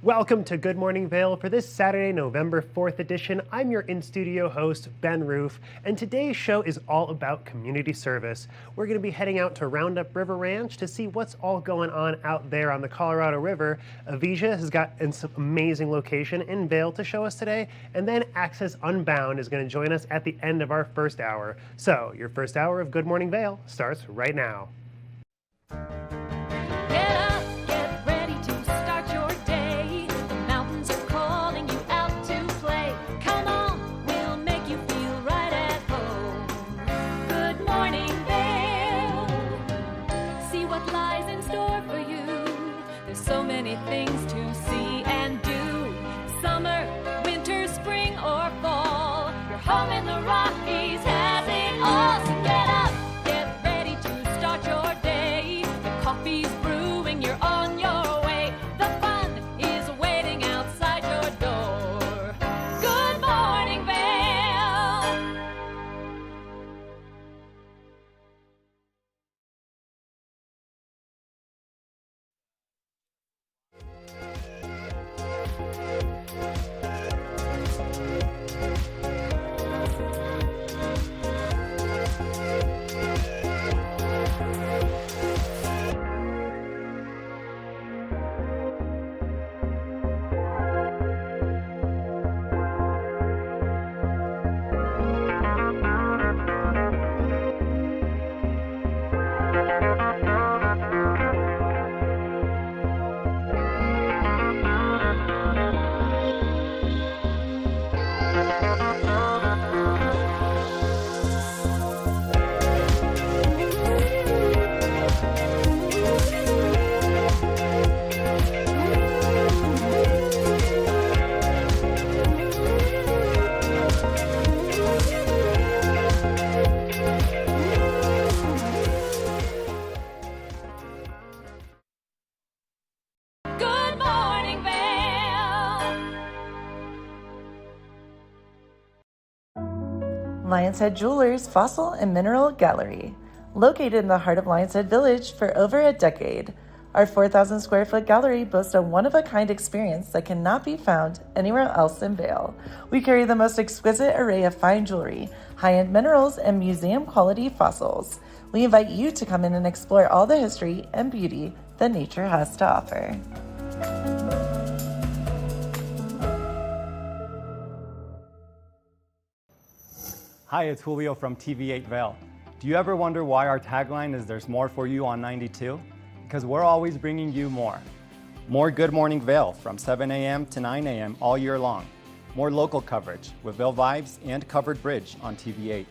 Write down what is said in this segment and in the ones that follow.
Welcome to Good Morning Vail for this Saturday, November 4th edition. I'm your in-studio host, Ben Roof, and today's show is all about community service. We're going to be heading out to Roundup River Ranch to see what's all going on out there on the Colorado River. Avija has got some amazing location in Vail to show us today, and then Access Unbound is going to join us at the end of our first hour. So, your first hour of Good Morning Vail starts right now. Things to see and do. Summer, winter, spring, or fall. Your home in the Rockies has it all. So get up, get ready to start your day. The coffee's brewing, you're on your way. The fun is waiting outside your door. Good morning, Vail. Lions Head Jewelers Fossil and Mineral Gallery. Located in the heart of Lions Head Village for over a decade, our 4,000 square foot gallery boasts a one-of-a-kind experience that cannot be found anywhere else in Vail. We carry the most exquisite array of fine jewelry, high-end minerals, and museum-quality fossils. We invite you to come in and explore all the history and beauty that nature has to offer. Hi, it's Julio from TV8 Vail. Do you ever wonder why our tagline is "There's more for you on 92"? Because we're always bringing you more. More Good Morning Vail from 7 a.m. to 9 a.m. all year long. More local coverage with Vail Vibes and Covered Bridge on TV8.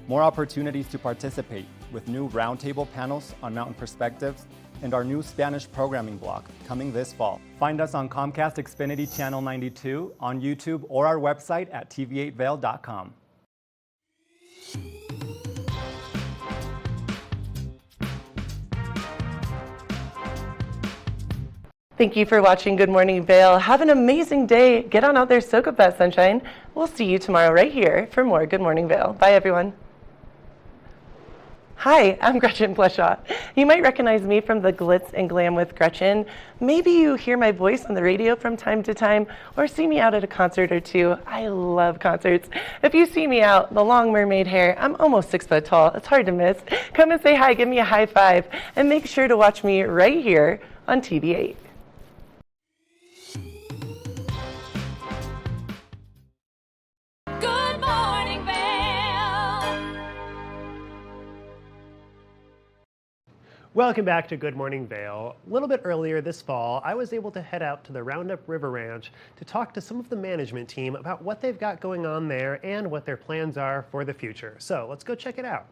More opportunities to participate with new roundtable panels on mountain perspectives and our new Spanish programming block coming this fall. Find us on Comcast Xfinity Channel 92, on YouTube, or our website at tv8vail.com. Thank you for watching Good Morning Vail. Have an amazing day. Get on out there, soak up that sunshine. We'll see you tomorrow right here for more Good Morning Vail. Bye, everyone. Hi, I'm Gretchen Bleshaw. You might recognize me from the Glitz and Glam with Gretchen. Maybe you hear my voice on the radio from time to time or see me out at a concert or two. I love concerts. If you see me out, the long mermaid hair, I'm almost 6 foot tall. It's hard to miss. Come and say hi, give me a high five, and make sure to watch me right here on TV8. Good morning, Vail. Welcome back to Good Morning Vail. A little bit earlier this fall, I was able to head out to the Roundup River Ranch to talk to some of the management team about what they've got going on there and what their plans are for the future. So let's go check it out.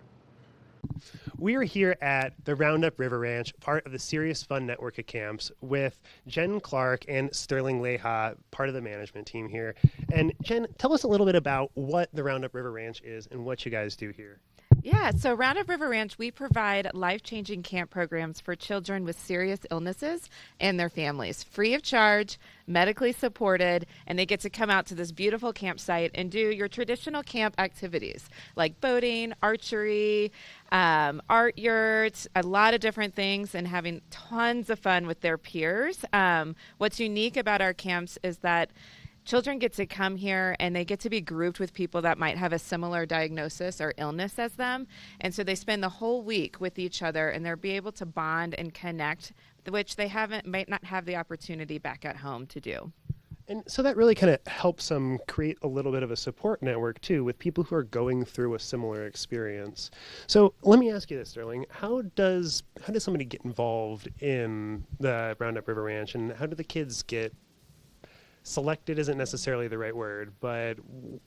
We are here at the Roundup River Ranch, part of the Serious Fun network of camps, with Jen Clark and Sterling Leha, part of the management team here. And Jen, tell us a little bit about what the Roundup River Ranch is and what you guys do here. Yeah, so Roundup River Ranch, we provide life-changing camp programs for children with serious illnesses and their families, free of charge, medically supported, and they get to come out to this beautiful campsite and do your traditional camp activities like boating, archery, art yurts, a lot of different things, and having tons of fun with their peers. What's unique about our camps is that children get to come here and they get to be grouped with people that might have a similar diagnosis or illness as them. And so they spend the whole week with each other and they'll be able to bond and connect, which they might not have the opportunity back at home to do. And so that really kind of helps them create a little bit of a support network too with people who are going through a similar experience. So let me ask you this, Sterling. How does somebody get involved in the Roundup River Ranch, and how do the kids get selected? Isn't necessarily the right word, but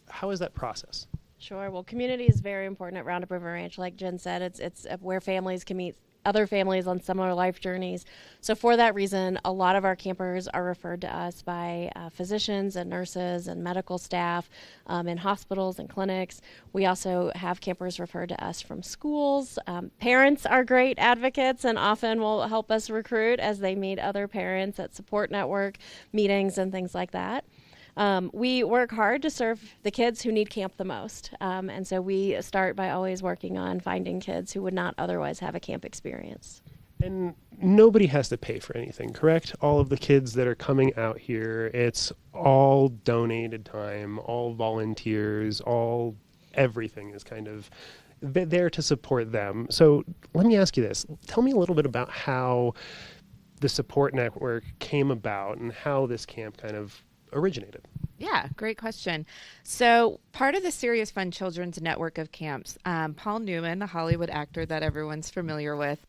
how is that process? Sure. Well, community is very important at Roundup River Ranch. Like Jen said, it's where families can meet other families on similar life journeys. So for that reason, a lot of our campers are referred to us by physicians and nurses and medical staff in hospitals and clinics. We also have campers referred to us from schools. Parents are great advocates and often will help us recruit as they meet other parents at support network meetings and things like that. We work hard to serve the kids who need camp the most. And so we start by always working on finding kids who would not otherwise have a camp experience. And nobody has to pay for anything, correct? All of the kids that are coming out here, it's all donated time, all volunteers, all everything is kind of there to support them. So let me ask you this. Tell me a little bit about how the support network came about and how this camp kind of originated. Yeah, great question. So part of the Serious Fun Children's Network of camps, Paul Newman, the Hollywood actor that everyone's familiar with,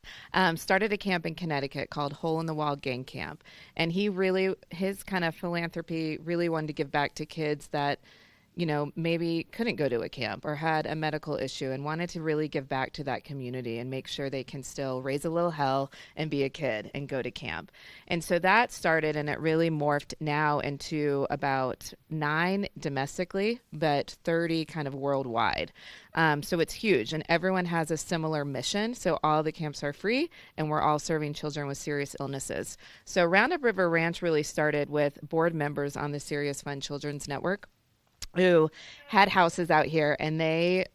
started a camp in Connecticut called Hole in the Wall Gang Camp. And his kind of philanthropy really wanted to give back to kids that maybe couldn't go to a camp or had a medical issue and wanted to really give back to that community and make sure they can still raise a little hell and be a kid and go to camp. And so that started, and it really morphed now into about 9 domestically, but 30 kind of worldwide. So it's huge, and everyone has a similar mission. So all the camps are free, and we're all serving children with serious illnesses. So Roundup River Ranch really started with board members on the Serious Fun Children's Network who had houses out here, and they,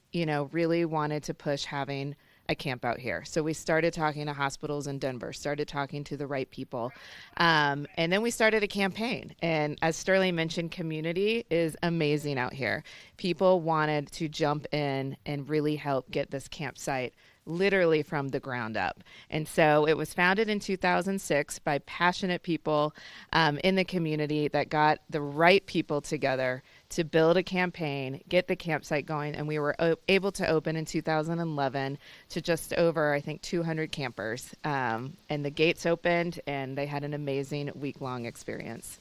really wanted to push having a camp out here. So we started talking to hospitals in Denver, started talking to the right people. And then we started a campaign. And as Sterling mentioned, community is amazing out here. People wanted to jump in and really help get this campsite literally from the ground up. And so it was founded in 2006 by passionate people in the community that got the right people together to build a campaign, get the campsite going, and we were able to open in 2011 to just over, I think, 200 campers. And the gates opened, and they had an amazing week-long experience.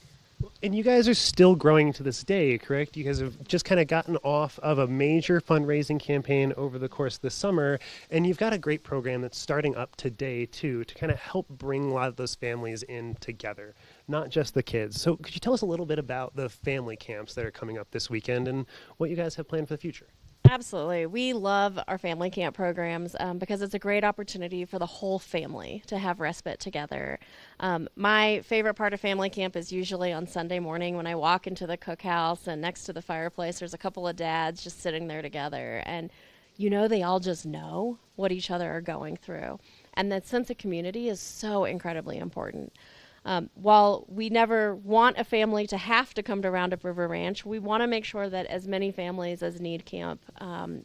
And you guys are still growing to this day, correct? You guys have just kind of gotten off of a major fundraising campaign over the course of the summer, and you've got a great program that's starting up today, too, to kind of help bring a lot of those families in together, not just the kids. So could you tell us a little bit about the family camps that are coming up this weekend and what you guys have planned for the future? Absolutely. We love our family camp programs because it's a great opportunity for the whole family to have respite together. My favorite part of family camp is usually on Sunday morning when I walk into the cookhouse, and next to the fireplace there's a couple of dads just sitting there together, and they all just know what each other are going through. And that sense of community is so incredibly important. While we never want a family to have to come to Roundup River Ranch, we want to make sure that as many families as need camp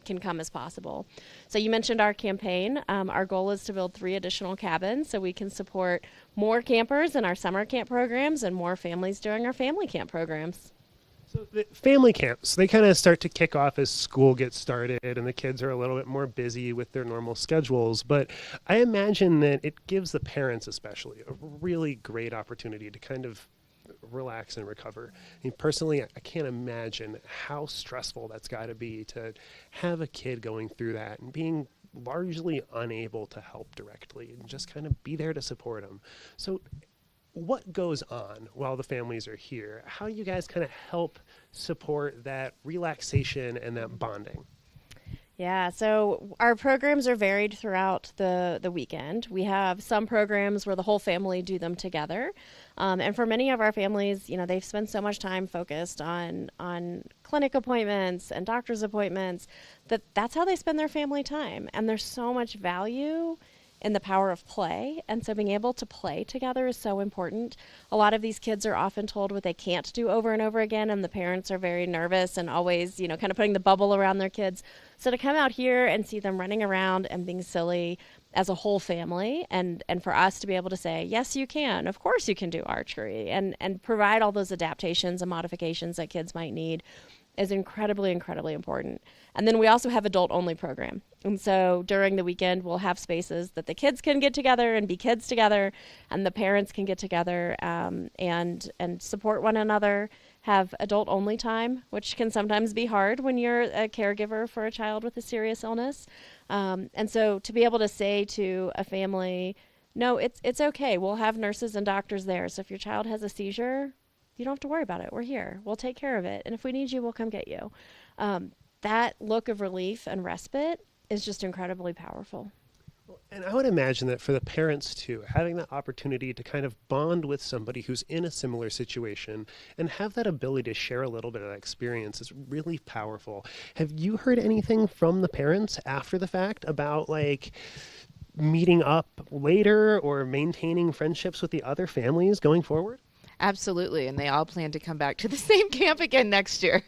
can come as possible. So you mentioned our campaign. Our goal is to build 3 additional cabins so we can support more campers in our summer camp programs and more families during our family camp programs. So the family camps, they kind of start to kick off as school gets started and the kids are a little bit more busy with their normal schedules. But I imagine that it gives the parents especially a really great opportunity to kind of relax and recover. I mean, personally, I can't imagine how stressful that's got to be to have a kid going through that and being largely unable to help directly and just kind of be there to support them. So what goes on while the families are here? How do you guys kind of help support that relaxation and that bonding? Yeah, so our programs are varied throughout the weekend. We have some programs where the whole family do them together. And for many of our families, they've spent so much time focused on clinic appointments and doctor's appointments that's how they spend their family time. And there's so much value in the power of play. And so being able to play together is so important. A lot of these kids are often told what they can't do over and over again, and the parents are very nervous and always, kind of putting the bubble around their kids. So to come out here and see them running around and being silly as a whole family, and for us to be able to say, yes, you can. Of course you can do archery, and provide all those adaptations and modifications that kids might need is incredibly, incredibly important. And then we also have adult-only program. And so during the weekend, we'll have spaces that the kids can get together and be kids together, and the parents can get together and support one another, have adult-only time, which can sometimes be hard when you're a caregiver for a child with a serious illness. And so to be able to say to a family, no, it's okay. We'll have nurses and doctors there. So if your child has a seizure, you don't have to worry about it. We're here. We'll take care of it. And if we need you, we'll come get you. That look of relief and respite is just incredibly powerful. And I would imagine that for the parents too, having that opportunity to kind of bond with somebody who's in a similar situation and have that ability to share a little bit of that experience is really powerful. Have you heard anything from the parents after the fact about meeting up later or maintaining friendships with the other families going forward? Absolutely. And they all plan to come back to the same camp again next year.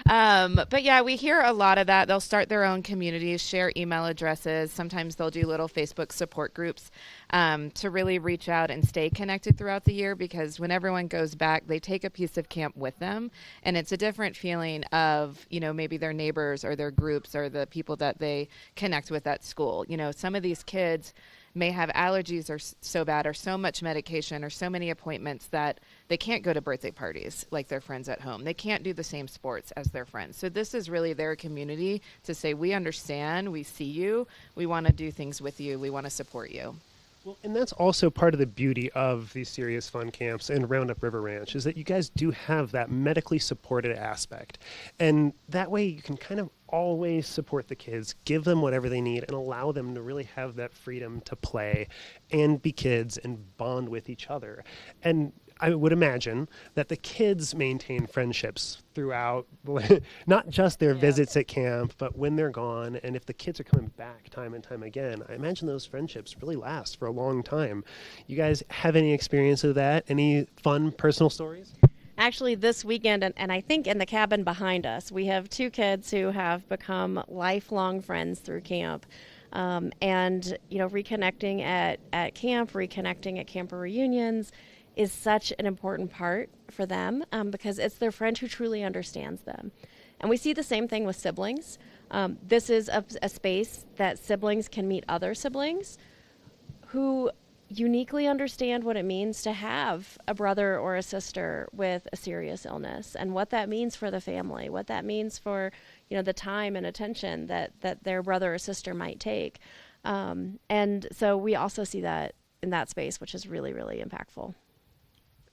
But yeah, we hear a lot of that. They'll start their own communities, share email addresses. Sometimes they'll do little Facebook support groups to really reach out and stay connected throughout the year, because when everyone goes back, they take a piece of camp with them. And it's a different feeling of, maybe their neighbors or their groups or the people that they connect with at school. Some of these kids may have allergies or so bad or so much medication or so many appointments that they can't go to birthday parties like their friends at home. They can't do the same sports as their friends. So this is really their community to say, we understand, we see you, we want to do things with you, we want to support you. Well, and that's also part of the beauty of these Serious Fun camps and Roundup River Ranch is that you guys do have that medically supported aspect. And that way you can kind of always support the kids, give them whatever they need, and allow them to really have that freedom to play and be kids and bond with each other. And I would imagine that the kids maintain friendships throughout, not just their visits at camp, but when they're gone. And if the kids are coming back time and time again, I imagine those friendships really last for a long time. You guys have any experience of that? Any fun personal stories? Actually, this weekend, and I think in the cabin behind us, we have two kids who have become lifelong friends through camp. And, reconnecting at camp, reconnecting at camper reunions is such an important part for them because it's their friend who truly understands them. And we see the same thing with siblings. This is a space that siblings can meet other siblings who uniquely understand what it means to have a brother or a sister with a serious illness and what that means for the family, what that means for, the time and attention that their brother or sister might take. And so we also see that in that space, which is really, really impactful.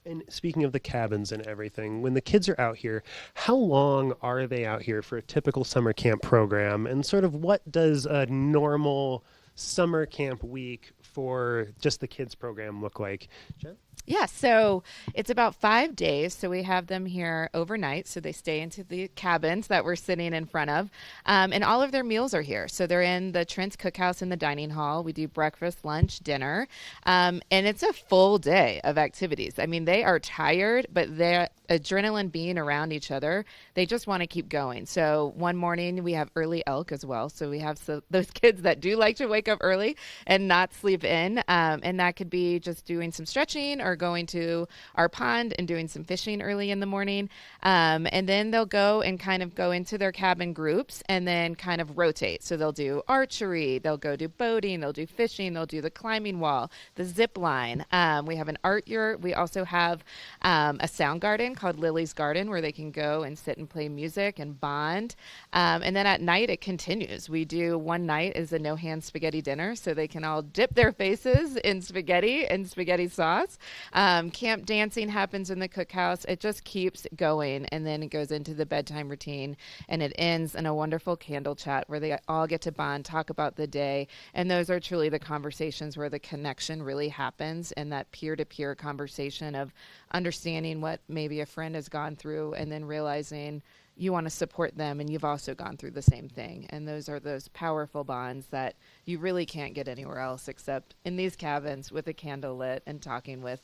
And speaking of the cabins and everything, when the kids are out here, how long are they out here for a typical summer camp program? And sort of what does a normal summer camp week for just the kids program look like? Jen? Yeah, so it's about 5 days. So we have them here overnight. So they stay into the cabins that we're sitting in front of. And all of their meals are here. So they're in the Trent's Cookhouse in the dining hall. We do breakfast, lunch, dinner. And it's a full day of activities. I mean, they are tired, but they're adrenaline being around each other. They just want to keep going. So one morning we have early elk as well. So we have those kids that do like to wake up early and not sleep in. And that could be just doing some stretching or going to our pond and doing some fishing early in the morning. And then they'll go and kind of go into their cabin groups and then kind of rotate. So they'll do archery, they'll go do boating, they'll do fishing, they'll do the climbing wall, the zip line. We have an art yurt. We also have a sound garden called Lily's Garden where they can go and sit and play music and bond. And then at night it continues. We do one night is a no-hand spaghetti dinner so they can all dip their their faces in spaghetti and spaghetti sauce. Camp dancing happens in the cookhouse. It just keeps going, and then it goes into the bedtime routine, and it ends in a wonderful candle chat where they all get to bond, talk about the day, and those are truly the conversations where the connection really happens, and that peer-to-peer conversation of understanding what maybe a friend has gone through and then realizing you want to support them and you've also gone through the same thing. And those are those powerful bonds that you really can't get anywhere else except in these cabins with a candle lit and talking with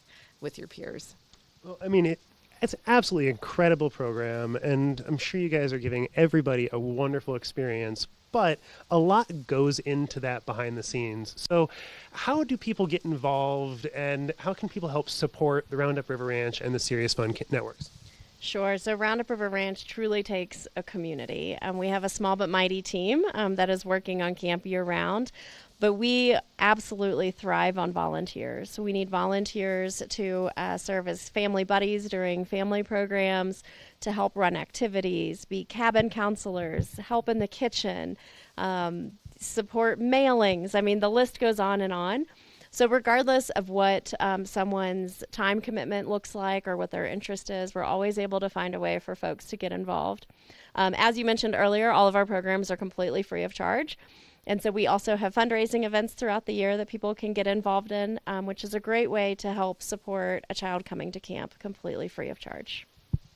your peers. Well, I mean, it's absolutely incredible program, and I'm sure you guys are giving everybody a wonderful experience, but a lot goes into that behind the scenes. So how do people get involved, and how can people help support the Roundup River Ranch and the Serious Fun networks? Sure. So Roundup River Ranch truly takes a community. We have a small but mighty team that is working on camp year-round, but we absolutely thrive on volunteers. So we need volunteers to serve as family buddies during family programs, to help run activities, be cabin counselors, help in the kitchen, support mailings. I mean, the list goes on and on. So regardless of what someone's time commitment looks like or what their interest is, we're always able to find a way for folks to get involved. As you mentioned earlier, all of our programs are completely free of charge. And so we also have fundraising events throughout the year that people can get involved in, which is a great way to help support a child coming to camp completely free of charge.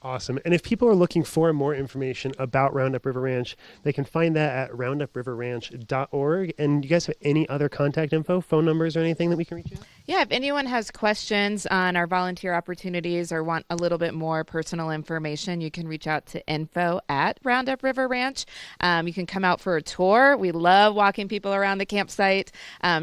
Awesome. And if people are looking for more information about Roundup River Ranch, they can find that at roundupriverranch.org. And you guys have any other contact info, phone numbers, or anything that we can reach out? Yeah, if anyone has questions on our volunteer opportunities or want a little bit more personal information, you can reach out to info@Roundup River Ranch. You can come out for a tour. We love walking people around the campsite,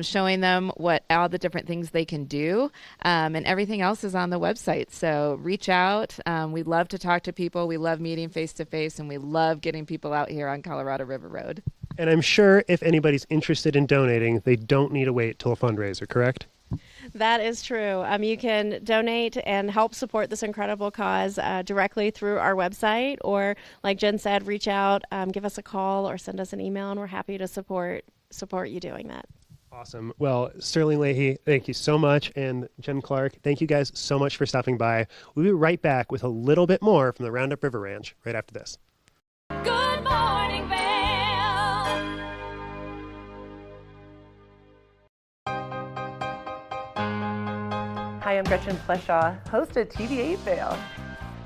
showing them what all the different things they can do, and everything else is on the website. So reach out. We love to talk to people. We love meeting face to face, and we love getting people out here on Colorado River Road. And I'm sure if anybody's interested in donating, they don't need to wait till a fundraiser, correct? That is true. You can donate and help support this incredible cause directly through our website, or like Jen said, reach out, give us a call, or send us an email, and we're happy to support you doing that. Awesome. Well, Sterling Leahy, thank you so much. And Jen Clark, thank you guys so much for stopping by. We'll be right back with a little bit more from the Roundup River Ranch right after this. Good morning, Vail. Hi, I'm Gretchen Fleshaw, host of TV8 Vail.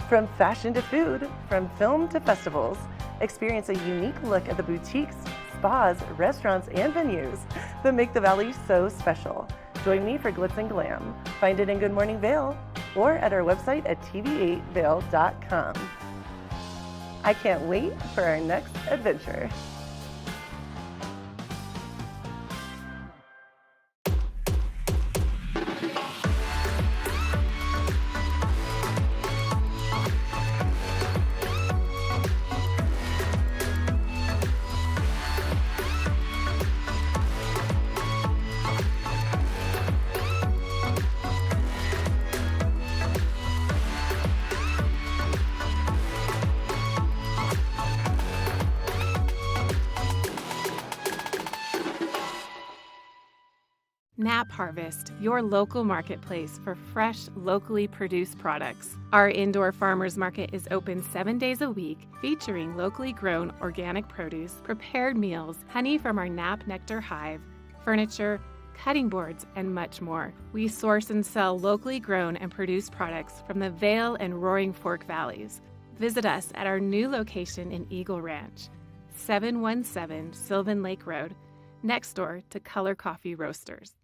From fashion to food, from film to festivals, experience a unique look at the boutiques, spas, restaurants, and venues that make the Valley so special. Join me for Glitz and Glam. Find it in Good Morning Vail or at our website at tv8vail.com. I can't wait for our next adventure. Nap Harvest, your local marketplace for fresh, locally produced products. Our indoor farmers market is open 7 days a week, featuring locally grown organic produce, prepared meals, honey from our Nap Nectar hive, furniture, cutting boards, and much more. We source and sell locally grown and produced products from the Vail and Roaring Fork Valleys. Visit us at our new location in Eagle Ranch, 717 Sylvan Lake Road, next door to Color Coffee Roasters.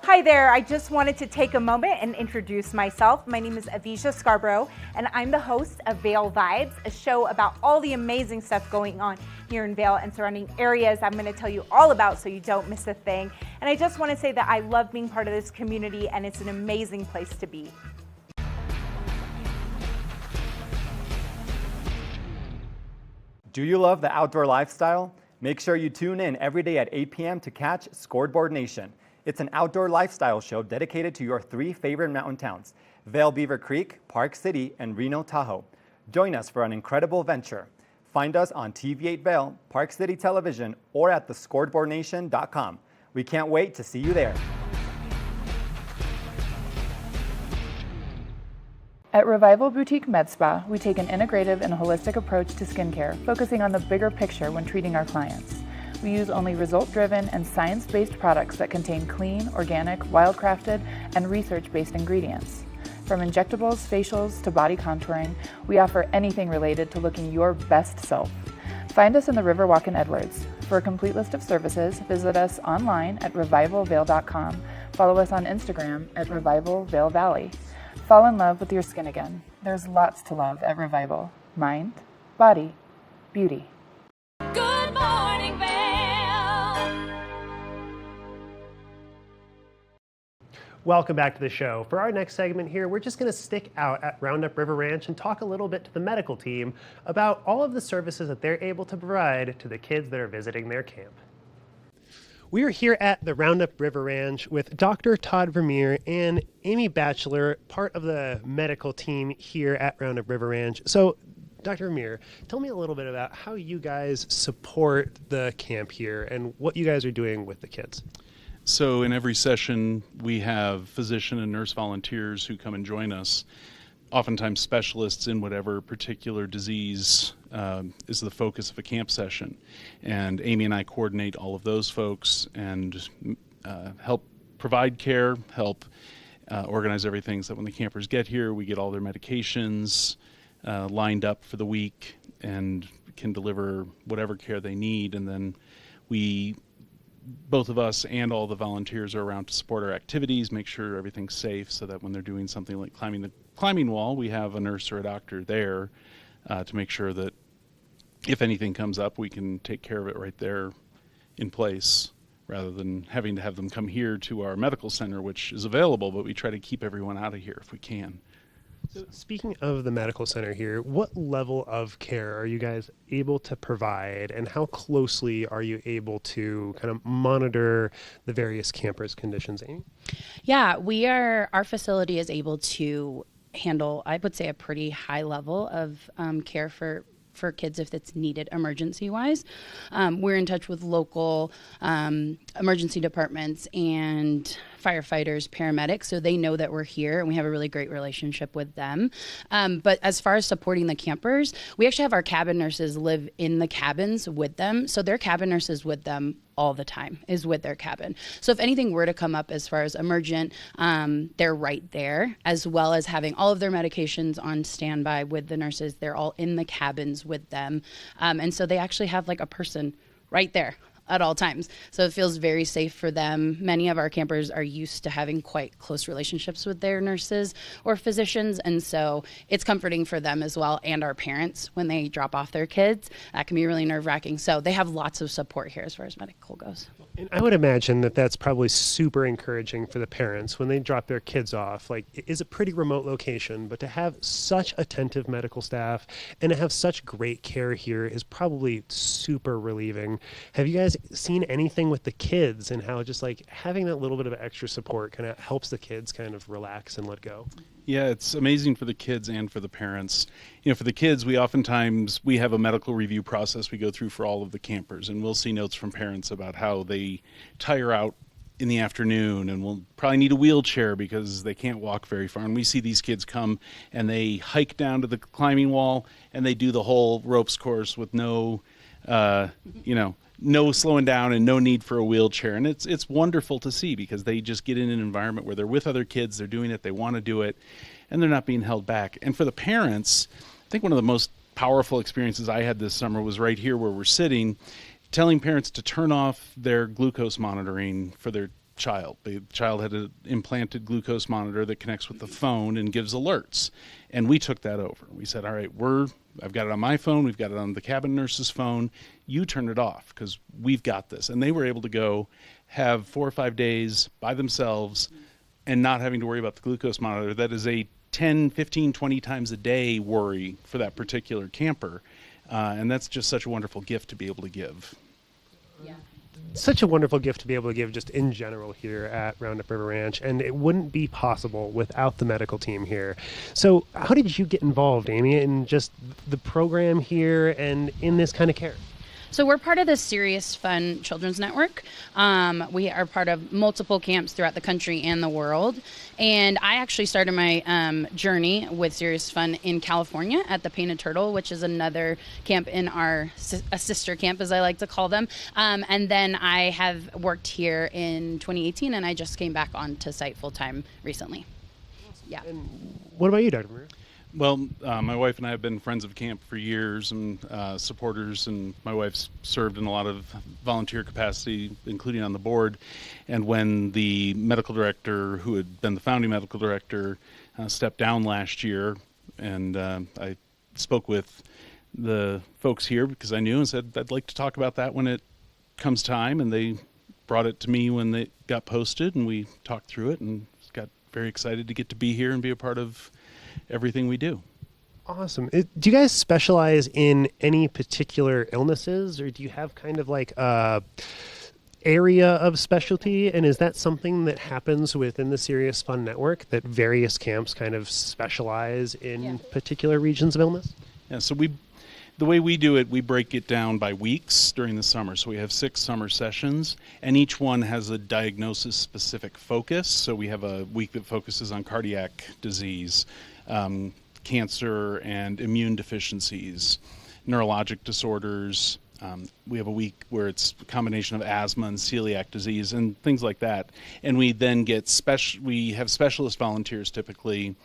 Hi there, I just wanted to take a moment and introduce myself. My name is Avisha Scarborough, and I'm the host of Vail Vibes, a show about all the amazing stuff going on here in Vail and surrounding areas I'm going to tell you all about so you don't miss a thing. And I just want to say that I love being part of this community, and it's an amazing place to be. Do you love the outdoor lifestyle? Make sure you tune in every day at 8 p.m. to catch Scoreboard Nation. It's an outdoor lifestyle show dedicated to your 3 favorite mountain towns, Vail Beaver Creek, Park City, and Reno Tahoe. Join us for an incredible venture. Find us on TV8 Vail, Park City Television, or at thescoreboardnation.com. We can't wait to see you there. At Revival Boutique Med Spa, we take an integrative and holistic approach to skincare, focusing on the bigger picture when treating our clients. We use only result-driven and science-based products that contain clean, organic, wildcrafted, and research-based ingredients. From injectables, facials, to body contouring, we offer anything related to looking your best self. Find us in the Riverwalk in Edwards. For a complete list of services, visit us online at revivalvail.com. Follow us on Instagram at Revival Vail Valley. Fall in love with your skin again. There's lots to love at Revival. Mind, body, beauty. Good morning, Vail. Welcome back to the show. For our next segment here, we're just going to stick out at Roundup River Ranch and talk a little bit to the medical team about all of the services that they're able to provide to the kids that are visiting their camp. We are here at the Roundup River Ranch with Dr. Todd Vermeer and Amy Batchelor, part of the medical team here at Roundup River Ranch. So, Dr. Vermeer, tell me a little bit about how you guys support the camp here and what you guys are doing with the kids. So in every session, we have physician and nurse volunteers who come and join us, oftentimes specialists in whatever particular disease is the focus of a camp session. And Amy and I coordinate all of those folks and help provide care, help organize everything so that when the campers get here, we get all their medications lined up for the week and can deliver whatever care they need. And then both of us and all the volunteers are around to support our activities, make sure everything's safe so that when they're doing something like climbing the climbing wall, we have a nurse or a doctor there to make sure that if anything comes up, we can take care of it right there in place rather than having to have them come here to our medical center, which is available, but we try to keep everyone out of here if we can. So speaking of the medical center here, what level of care are you guys able to provide, and how closely are you able to kind of monitor the various campers' conditions, Amy? Yeah, our facility is able to handle, I would say, a pretty high level of care for kids if it's needed emergency-wise. We're in touch with local emergency departments and firefighters, paramedics, so they know that we're here and we have a really great relationship with them. But as far as supporting the campers, we actually have our cabin nurses live in the cabins with them. So their cabin nurse is with them all the time, is with their cabin. So if anything were to come up as far as emergent, they're right there, as well as having all of their medications on standby with the nurses. They're all in the cabins with them. And so they actually have like a person right there at all times. So it feels very safe for them. Many of our campers are used to having quite close relationships with their nurses or physicians. And so it's comforting for them as well, and our parents when they drop off their kids. That can be really nerve-wracking. So they have lots of support here as far as medical goes. And I would imagine that that's probably super encouraging for the parents when they drop their kids off. Like, it is a pretty remote location, but to have such attentive medical staff and to have such great care here is probably super relieving. Have you guys seen anything with the kids and how just like having that little bit of extra support kind of helps the kids kind of relax and let go? Yeah, it's amazing for the kids and for the parents. You know, for the kids, we have a medical review process we go through for all of the campers, and we'll see notes from parents about how they tire out in the afternoon and will probably need a wheelchair because they can't walk very far. And we see these kids come and they hike down to the climbing wall and they do the whole ropes course with no slowing down and no need for a wheelchair. And it's wonderful to see because they just get in an environment where they're with other kids, they're doing it, they want to do it, and they're not being held back. And for the parents, I think one of the most powerful experiences I had this summer was right here where we're sitting, telling parents to turn off their glucose monitoring for their child. The child had an implanted glucose monitor that connects with the phone and gives alerts. And we took that over. We said, all right, I've got it on my phone, we've got it on the cabin nurse's phone, you turn it off because we've got this. And they were able to go have 4 or 5 days by themselves and not having to worry about the glucose monitor. That is a 10, 15, 20 times a day worry for that particular camper. And that's just such a wonderful gift to be able to give. Yeah. Such a wonderful gift to be able to give just in general here at Roundup River Ranch, and it wouldn't be possible without the medical team here. So how did you get involved, Amy, in just the program here and in this kind of care? So we're part of the Serious Fun Children's Network. We are part of multiple camps throughout the country and the world. And I actually started my journey with Serious Fun in California at the Painted Turtle, which is another camp in a sister camp, as I like to call them. And then I have worked here in 2018, and I just came back onto site full-time recently. Yeah. And what about you, Dr. Maria? Well, my wife and I have been friends of camp for years and supporters, and my wife's served in a lot of volunteer capacity, including on the board. And when the medical director, who had been the founding medical director, stepped down last year, and I spoke with the folks here because I knew and said, I'd like to talk about that when it comes time, and they brought it to me when it got posted, and we talked through it and got very excited to get to be here and be a part of everything we do. Awesome. Do you guys specialize in any particular illnesses, or do you have kind of like a area of specialty? And is that something that happens within the Serious Fun Network, that various camps kind of specialize in particular regions of illness? Yeah, so the way we do it, we break it down by weeks during the summer. So we have 6 summer sessions, and each one has a diagnosis-specific focus. So we have a week that focuses on cardiac disease, cancer and immune deficiencies, neurologic disorders. We have a week where it's a combination of asthma and celiac disease and things like that. And we then we have specialist volunteers typically,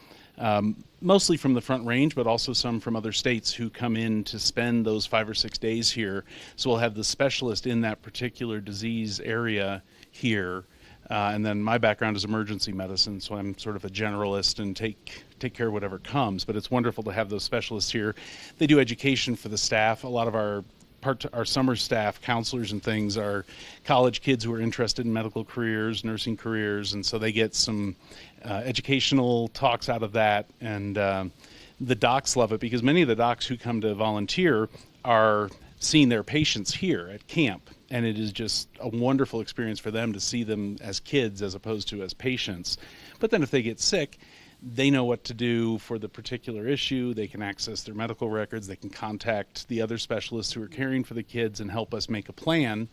mostly from the Front Range, but also some from other states who come in to spend those 5 or 6 days here. So we'll have the specialist in that particular disease area here. And then my background is emergency medicine, so I'm sort of a generalist and take care of whatever comes. But it's wonderful to have those specialists here. They do education for the staff. A lot of our summer staff, counselors and things, are college kids who are interested in medical careers, nursing careers, and so they get some educational talks out of that. And the docs love it because many of the docs who come to volunteer are seeing their patients here at camp. And it is just a wonderful experience for them to see them as kids as opposed to as patients. But then if they get sick, they know what to do for the particular issue. They can access their medical records. They can contact the other specialists who are caring for the kids and help us make a plan.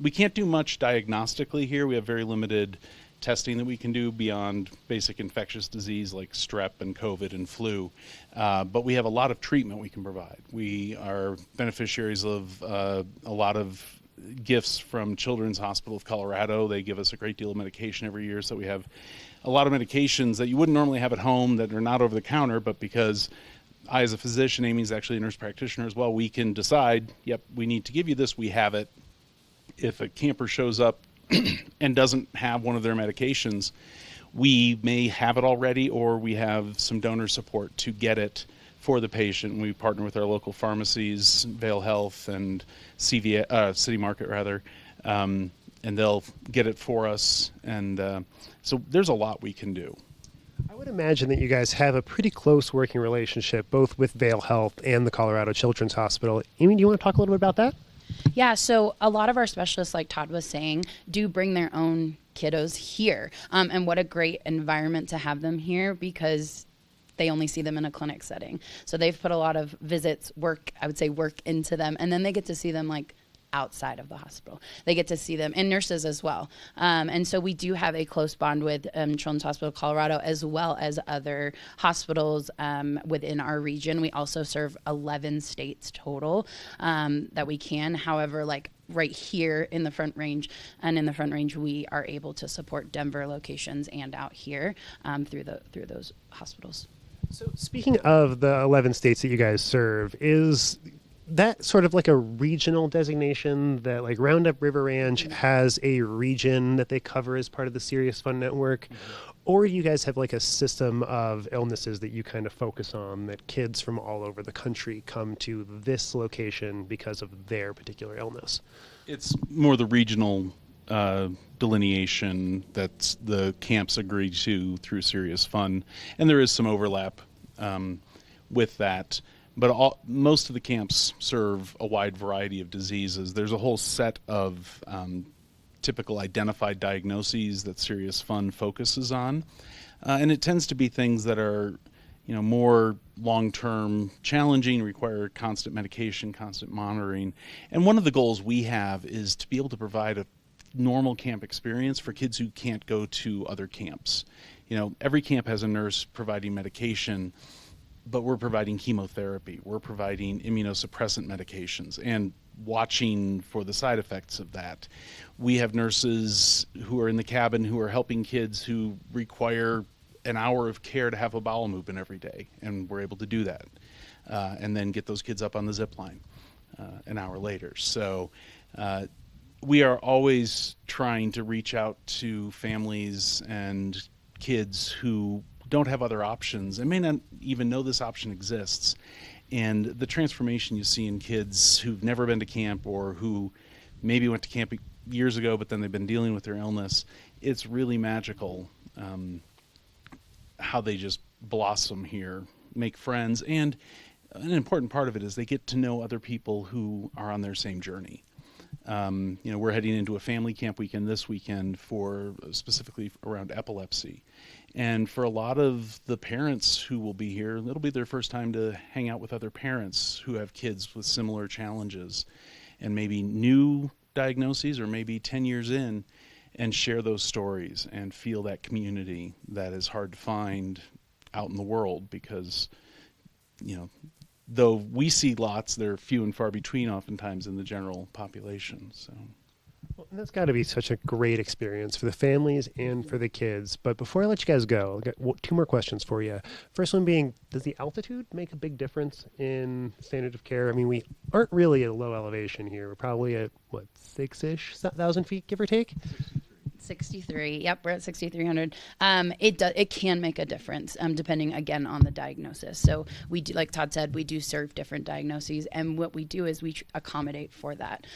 We can't do much diagnostically here. We have very limited testing that we can do beyond basic infectious disease like strep and COVID and flu. But we have a lot of treatment we can provide. We are beneficiaries of a lot of gifts from Children's Hospital of Colorado. They give us a great deal of medication every year, so we have a lot of medications that you wouldn't normally have at home that are not over the counter, but because I, as a physician, Amy's actually a nurse practitioner as well, we can decide, yep, we need to give you this, we have it. If a camper shows up and doesn't have one of their medications, we may have it already, or we have some donor support to get it for the patient. We partner with our local pharmacies, Vail Health and City Market rather, and they'll get it for us. And so there's a lot we can do. I would imagine that you guys have a pretty close working relationship, both with Vail Health and the Colorado Children's Hospital. Amy, do you want to talk a little bit about that? Yeah, so a lot of our specialists, like Todd was saying, do bring their own kiddos here. And what a great environment to have them here, because they only see them in a clinic setting. So they've put a lot of work into them. And then they get to see them like outside of the hospital. They get to see them, and nurses as well. And so we do have a close bond with Children's Hospital of Colorado, as well as other hospitals within our region. We also serve 11 states total that we can. However, like right here in the Front Range, we are able to support Denver locations and out here through those hospitals. So speaking of the 11 states that you guys serve, is that sort of like a regional designation that like Roundup River Ranch has a region that they cover as part of the Serious Fun Network? Or do you guys have like a system of illnesses that you kind of focus on, that kids from all over the country come to this location because of their particular illness? It's more the regional delineation that the camps agree to through Serious Fun. And there is some overlap with that. But most of the camps serve a wide variety of diseases. There's a whole set of typical identified diagnoses that Serious Fun focuses on. And it tends to be things that are more long-term challenging, require constant medication, constant monitoring. And one of the goals we have is to be able to provide a normal camp experience for kids who can't go to other camps. Every camp has a nurse providing medication, but we're providing chemotherapy, we're providing immunosuppressant medications, and watching for the side effects of that. We have nurses who are in the cabin who are helping kids who require an hour of care to have a bowel movement every day, and we're able to do that, and then get those kids up on the zip line an hour later. So we are always trying to reach out to families and kids who don't have other options and may not even know this option exists. And the transformation you see in kids who've never been to camp, or who maybe went to camp years ago but then they've been dealing with their illness, it's really magical how they just blossom here, make friends, and an important part of it is they get to know other people who are on their same journey. We're heading into a family camp weekend this weekend for specifically around epilepsy. And for a lot of the parents who will be here, it'll be their first time to hang out with other parents who have kids with similar challenges and maybe new diagnoses, or maybe 10 years in, and share those stories and feel that community that is hard to find out in the world, because, though we see lots, they're few and far between oftentimes in the general population. So. Well, that's got to be such a great experience for the families and for the kids. But before I let you guys go, I've got two more questions for you. First one being, does the altitude make a big difference in standard of care? I mean, we aren't really at a low elevation here. We're probably at, 6-ish thousand feet, give or take? 63. Yep, we're at 6,300. It can make a difference, depending again on the diagnosis. So we do, like Todd said, we do serve different diagnoses, and what we do is we accommodate for that.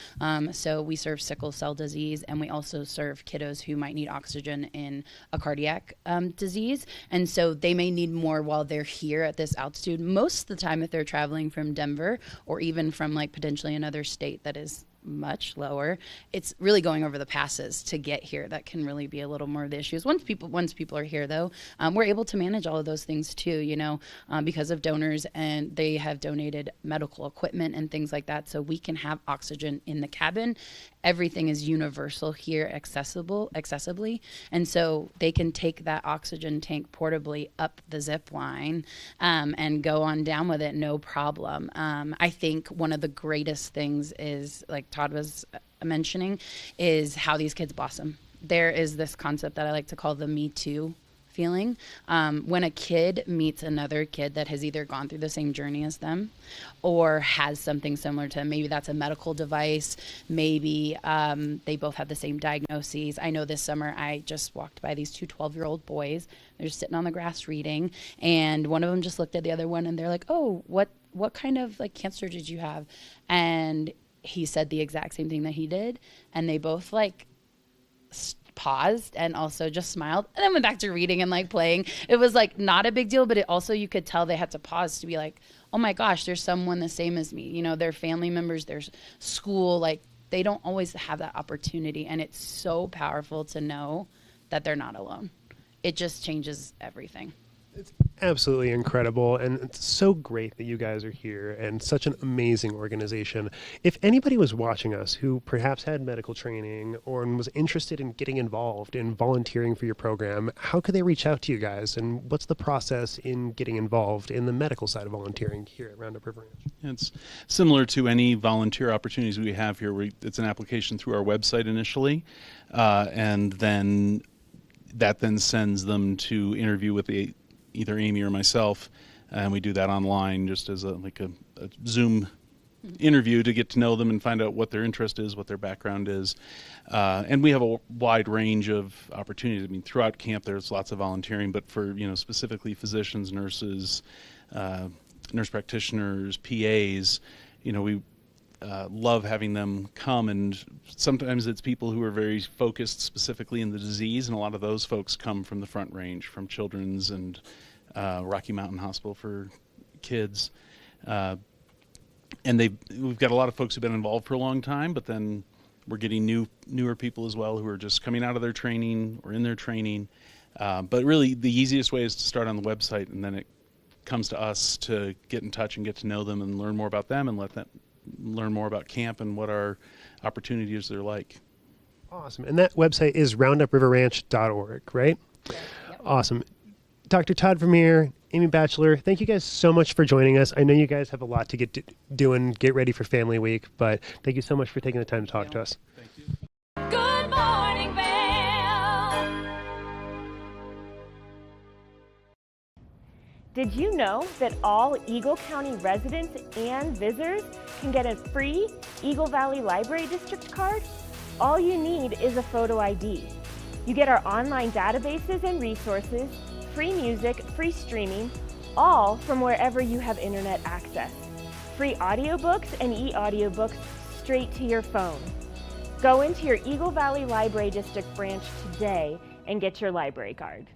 So we serve sickle cell disease, and we also serve kiddos who might need oxygen in a cardiac disease, and so they may need more while they're here at this altitude. Most of the time, if they're traveling from Denver or even from potentially another state that is much lower, it's really going over the passes to get here that can really be a little more of the issues. Once people are here, though, we're able to manage all of those things too, because of donors, and they have donated medical equipment and things like that, so we can have oxygen in the cabin. Everything is universal here, accessibly, and so they can take that oxygen tank portably up the zip line and go on down with it, no problem. I think one of the greatest things is, like Todd was mentioning, is how these kids blossom. There is this concept that I like to call the Me Too feeling. When a kid meets another kid that has either gone through the same journey as them or has something similar to them, maybe that's a medical device, maybe they both have the same diagnoses. I know this summer I just walked by these two 12-year-old boys. They're just sitting on the grass reading, and one of them just looked at the other one and they're like, oh, what kind of cancer did you have? And he said the exact same thing that he did, and they both paused and also just smiled and then went back to reading and playing. It was not a big deal, but it also, you could tell they had to pause to be like, oh my gosh, there's someone the same as me. Their family members, their school, they don't always have that opportunity, and it's so powerful to know that they're not alone. It just changes everything. It's absolutely incredible, and it's so great that you guys are here, and such an amazing organization. If anybody was watching us who perhaps had medical training or was interested in getting involved in volunteering for your program, how could they reach out to you guys, and what's the process in getting involved in the medical side of volunteering here at Roundup River Ranch? It's similar to any volunteer opportunities we have here. It's an application through our website initially, and then that then sends them to interview with either Amy or myself, and we do that online just as a Zoom interview to get to know them and find out what their interest is, what their background is. And we have a wide range of opportunities. I mean, throughout camp there's lots of volunteering, but for specifically physicians, nurses, nurse practitioners, PAs, we love having them come, and sometimes it's people who are very focused specifically in the disease, and a lot of those folks come from the Front Range, from Children's and Rocky Mountain Hospital for kids, and we've got a lot of folks who've been involved for a long time, but then we're getting newer people as well who are just coming out of their training or in their training. But really, the easiest way is to start on the website, and then it comes to us to get in touch and get to know them and learn more about them and let them learn more about camp and what our opportunities are like. Awesome. And that website is roundupriverranch.org, right? Yep. Awesome. Dr. Todd Vermeer, Amy Batchelor, thank you guys so much for joining us. I know you guys have a lot to get doing, get ready for Family Week, but thank you so much for taking the time to talk to us. Thank you. Good morning, Vail. Did you know that all Eagle County residents and visitors can get a free Eagle Valley Library District card? All you need is a photo ID. You get our online databases and resources, free music, free streaming, all from wherever you have internet access. Free audiobooks and e-audiobooks straight to your phone. Go into your Eagle Valley Library District branch today and get your library card.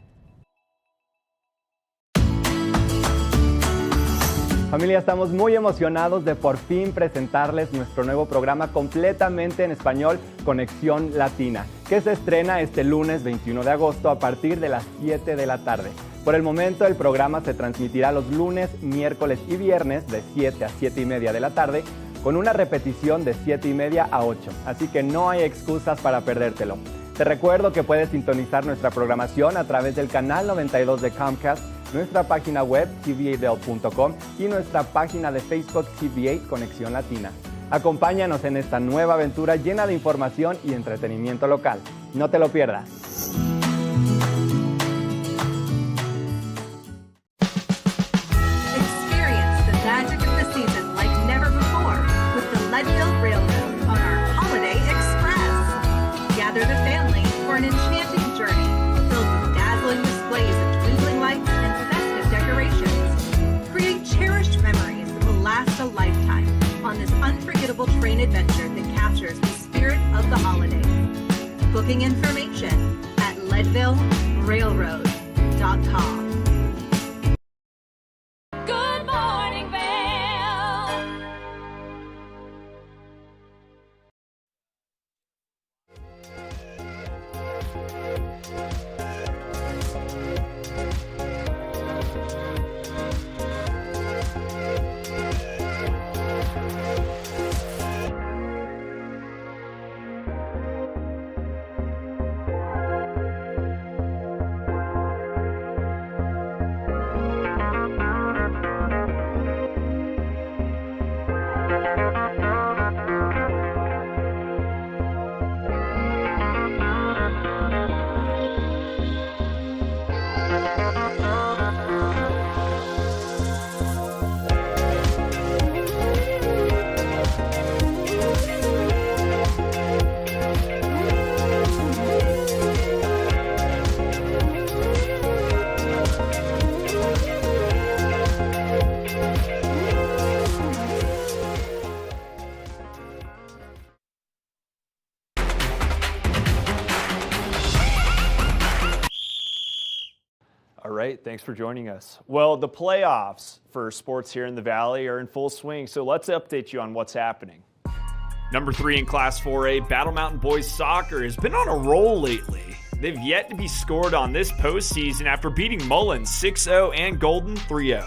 Familia, estamos muy emocionados de por fin presentarles nuestro nuevo programa completamente en español, Conexión Latina, que se estrena este lunes 21 de agosto a partir de las 7 de la tarde. Por el momento, el programa se transmitirá los lunes, miércoles y viernes de 7 a 7 y media de la tarde, con una repetición de 7 y media a 8, así que no hay excusas para perdértelo. Te recuerdo que puedes sintonizar nuestra programación a través del canal 92 de Comcast, nuestra página web tva.com y nuestra página de Facebook TVA Conexión Latina. Acompáñanos en esta nueva aventura llena de información y entretenimiento local. No te lo pierdas. Experience the magic of the season like never before with the Leadville Railroad on our Holiday Express. Gather the family for an enchanting journey filled with dazzling displays of twinkling lights and festive decorations. Create cherished memories that will last a lifetime on this unforgettable train adventure that captures the spirit of the holidays. Booking information at leadvillerailroad.com. Good morning, Vail. All right, thanks for joining us. Well, the playoffs for sports here in the Valley are in full swing, so let's update you on what's happening. Number 3 in Class 4A, Battle Mountain Boys Soccer has been on a roll lately. They've yet to be scored on this postseason after beating Mullins 6-0 and Golden 3-0.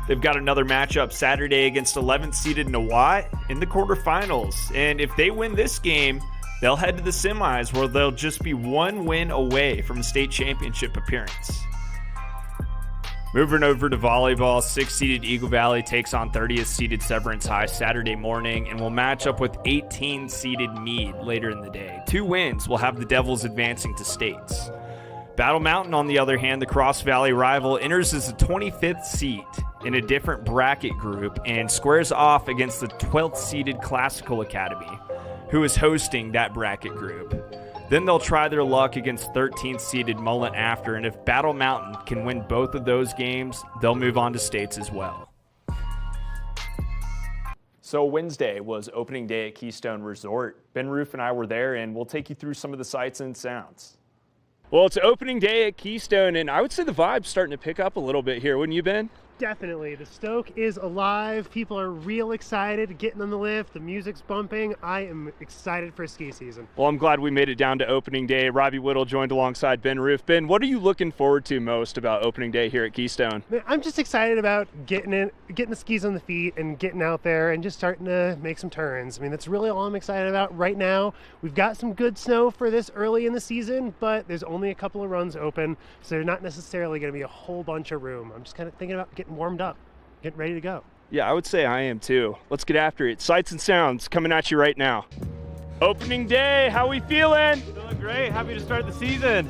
They've got another matchup Saturday against 11th-seeded Nawat in the quarterfinals, and if they win this game, they'll head to the semis where they'll just be one win away from a state championship appearance. Moving over to volleyball, 6th-seeded Eagle Valley takes on 30th-seeded Severance High Saturday morning and will match up with 18th-seeded Meade later in the day. 2 wins will have the Devils advancing to states. Battle Mountain, on the other hand, the Cross Valley rival, enters as the 25th seed in a different bracket group and squares off against the 12th-seeded Classical Academy, who is hosting that bracket group. Then they'll try their luck against 13th-seeded Mullen after, and if Battle Mountain can win both of those games, they'll move on to states as well. So Wednesday was opening day at Keystone Resort. Ben Roof and I were there, and we'll take you through some of the sights and sounds. Well, it's opening day at Keystone, and I would say the vibe's starting to pick up a little bit here, wouldn't you, Ben? Definitely. The Stoke is alive. People are real excited, getting on the lift. The music's bumping. I am excited for ski season. Well, I'm glad we made it down to opening day. Robbie Whittle joined alongside Ben Roof. Ben, what are you looking forward to most about opening day here at Keystone? Man, I'm just excited about getting the skis on the feet and getting out there and just starting to make some turns. I mean, that's really all I'm excited about right now. We've got some good snow for this early in the season, but there's only a couple of runs open, so there's not necessarily going to be a whole bunch of room. I'm just kind of thinking about getting warmed up, getting ready to go. Yeah, I would say I am too. Let's get after it. Sights and sounds coming at you right now. Opening day, how we feeling? Feeling great, happy to start the season.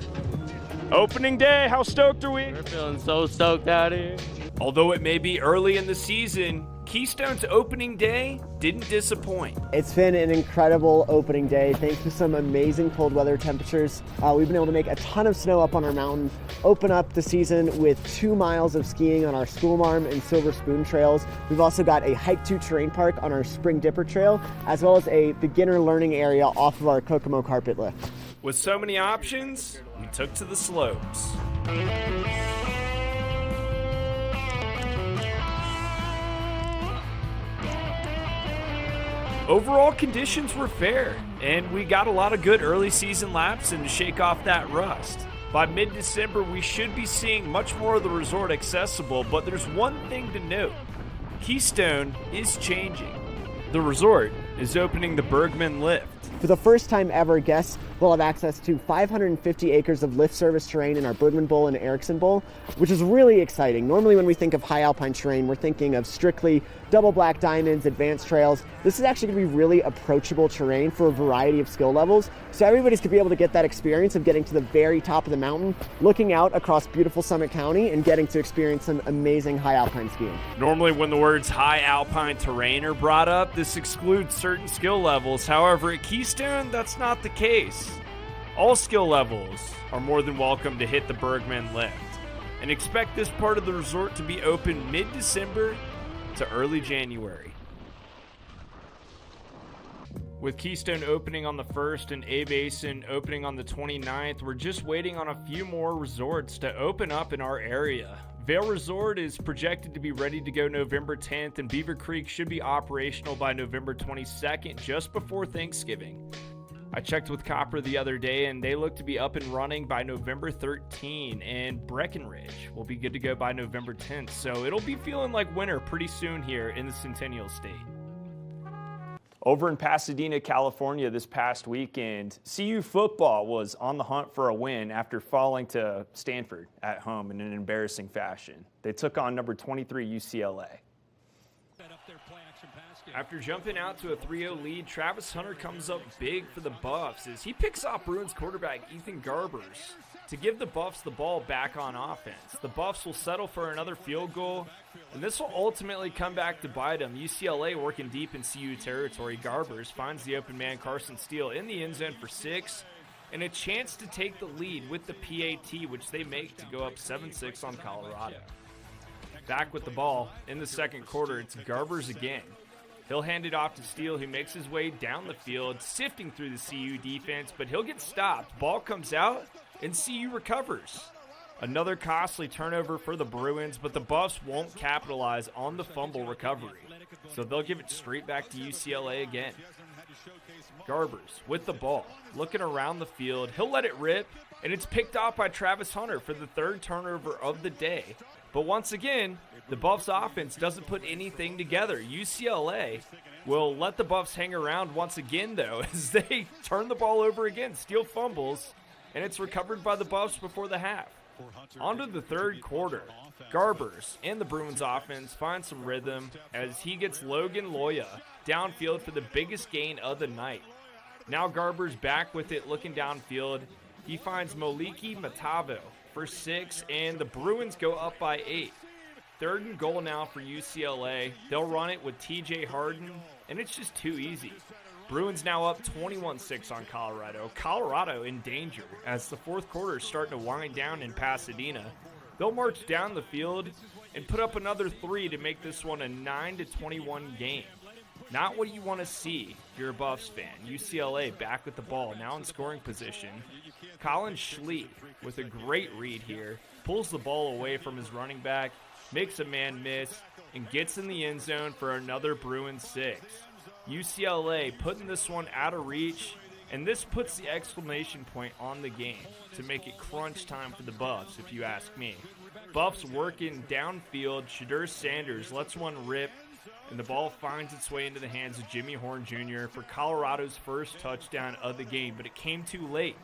Opening day, how stoked are we? We're feeling so stoked out here. Although it may be early in the season, Keystone's opening day didn't disappoint. It's been an incredible opening day. Thanks to some amazing cold weather temperatures, we've been able to make a ton of snow up on our mountain, open up the season with 2 miles of skiing on our Schoolmarm and Silver Spoon trails. We've also got a hike to terrain park on our Spring Dipper trail, as well as a beginner learning area off of our Kokomo carpet lift. With so many options, we took to the slopes. Overall conditions were fair, and we got a lot of good early season laps in to shake off that rust. By mid-December, we should be seeing much more of the resort accessible, but there's one thing to note. Keystone is changing. The resort is opening the Bergman Lift. For the first time ever, guests will have access to 550 acres of lift service terrain in our Bergman Bowl and Erickson Bowl, which is really exciting. Normally when we think of high alpine terrain, we're thinking of strictly double black diamonds, advanced trails. This is actually going to be really approachable terrain for a variety of skill levels. So everybody's going to be able to get that experience of getting to the very top of the mountain, looking out across beautiful Summit County and getting to experience some amazing high alpine skiing. Normally when the words high alpine terrain are brought up, this excludes certain skill levels. However, at Keystone, that's not the case. All skill levels are more than welcome to hit the Bergman Lift, and expect this part of the resort to be open mid-December to early January. With Keystone opening on the 1st and A-Basin opening on the 29th, we're just waiting on a few more resorts to open up in our area. Vail Resort is projected to be ready to go November 10th, and Beaver Creek should be operational by November 22nd, just before Thanksgiving. I checked with Copper the other day, and they look to be up and running by November 13, and Breckenridge will be good to go by November 10th, so it'll be feeling like winter pretty soon here in the Centennial State. Over in Pasadena, California this past weekend, CU football was on the hunt for a win after falling to Stanford at home in an embarrassing fashion. They took on number 23 UCLA. After jumping out to a 3-0 lead, Travis Hunter comes up big for the Buffs as he picks off Bruins quarterback Ethan Garbers to give the Buffs the ball back on offense. The Buffs will settle for another field goal, and this will ultimately come back to bite them. UCLA working deep in CU territory. Garbers finds the open man Carson Steele in the end zone for 6, and a chance to take the lead with the PAT, which they make to go up 7-6 on Colorado. Back with the ball in the second quarter, it's Garbers again. He'll hand it off to Steele, who makes his way down the field, sifting through the CU defense, but he'll get stopped. Ball comes out, and CU recovers. Another costly turnover for the Bruins, but the Buffs won't capitalize on the fumble recovery, so they'll give it straight back to UCLA again. Garbers with the ball, looking around the field. He'll let it rip, and it's picked off by Travis Hunter for the 3rd turnover of the day. But once again, the Buffs offense doesn't put anything together. UCLA will let the Buffs hang around once again, though, as they turn the ball over again. Steele fumbles, and it's recovered by the Buffs before the half. On to the third quarter. Garbers and the Bruins offense find some rhythm as he gets Logan Loya downfield for the biggest gain of the night. Now Garbers back with it, looking downfield. He finds Moliki Matavo for 6, and the Bruins go up by 8. 3rd and goal now for UCLA. They'll run it with TJ Harden, and it's just too easy. Bruins now up 21-6 on Colorado. Colorado in danger as the 4th quarter is starting to wind down in Pasadena. They'll march down the field and put up another 3 to make this one a 9-21 game. Not what you want to see if you're a Buffs fan. UCLA back with the ball, now in scoring position. Colin Schlee with a great read here. Pulls the ball away from his running back. makes a man miss, and gets in the end zone for another Bruins 6. UCLA putting this one out of reach, and this puts the exclamation point on the game to make it crunch time for the Buffs, if you ask me. Buffs working downfield, Shedeur Sanders lets one rip, and the ball finds its way into the hands of Jimmy Horn Jr. for Colorado's first touchdown of the game, but it came too late.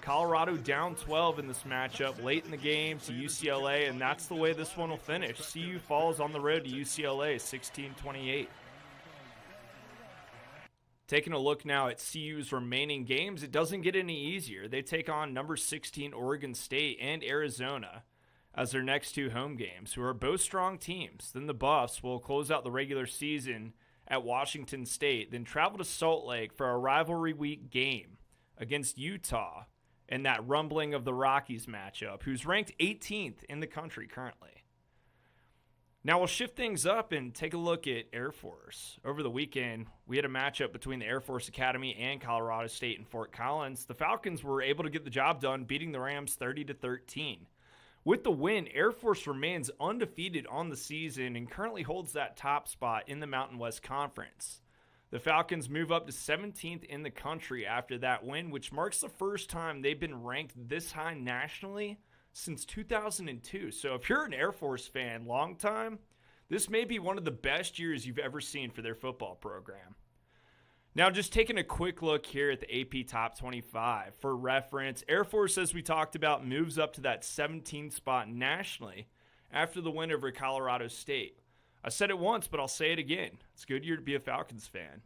Colorado down 12 in this matchup late in the game to UCLA, and that's the way this one will finish. CU falls on the road to UCLA 16-28. Taking a look now at CU's remaining games, it doesn't get any easier. They take on number 16 Oregon State and Arizona as their next two home games, who are both strong teams. Then the Buffs will close out the regular season at Washington State, then travel to Salt Lake for a rivalry week game against Utah in that rumbling of the Rockies matchup, who's ranked 18th in the country currently. Now we'll shift things up and take a look at Air Force. Over the weekend, we had a matchup between the Air Force Academy and Colorado State in Fort Collins. The Falcons were able to get the job done, beating the Rams 30-13. With the win, Air Force remains undefeated on the season and currently holds that top spot in the Mountain West Conference. The Falcons move up to 17th in the country after that win, which marks the first time they've been ranked this high nationally since 2002. So if you're an Air Force fan, long time, this may be one of the best years you've ever seen for their football program. Now, just taking a quick look here at the AP Top 25. For reference, Air Force, as we talked about, moves up to that 17th spot nationally after the win over Colorado State. I said it once, but I'll say it again. It's a good year to be a Falcons fan.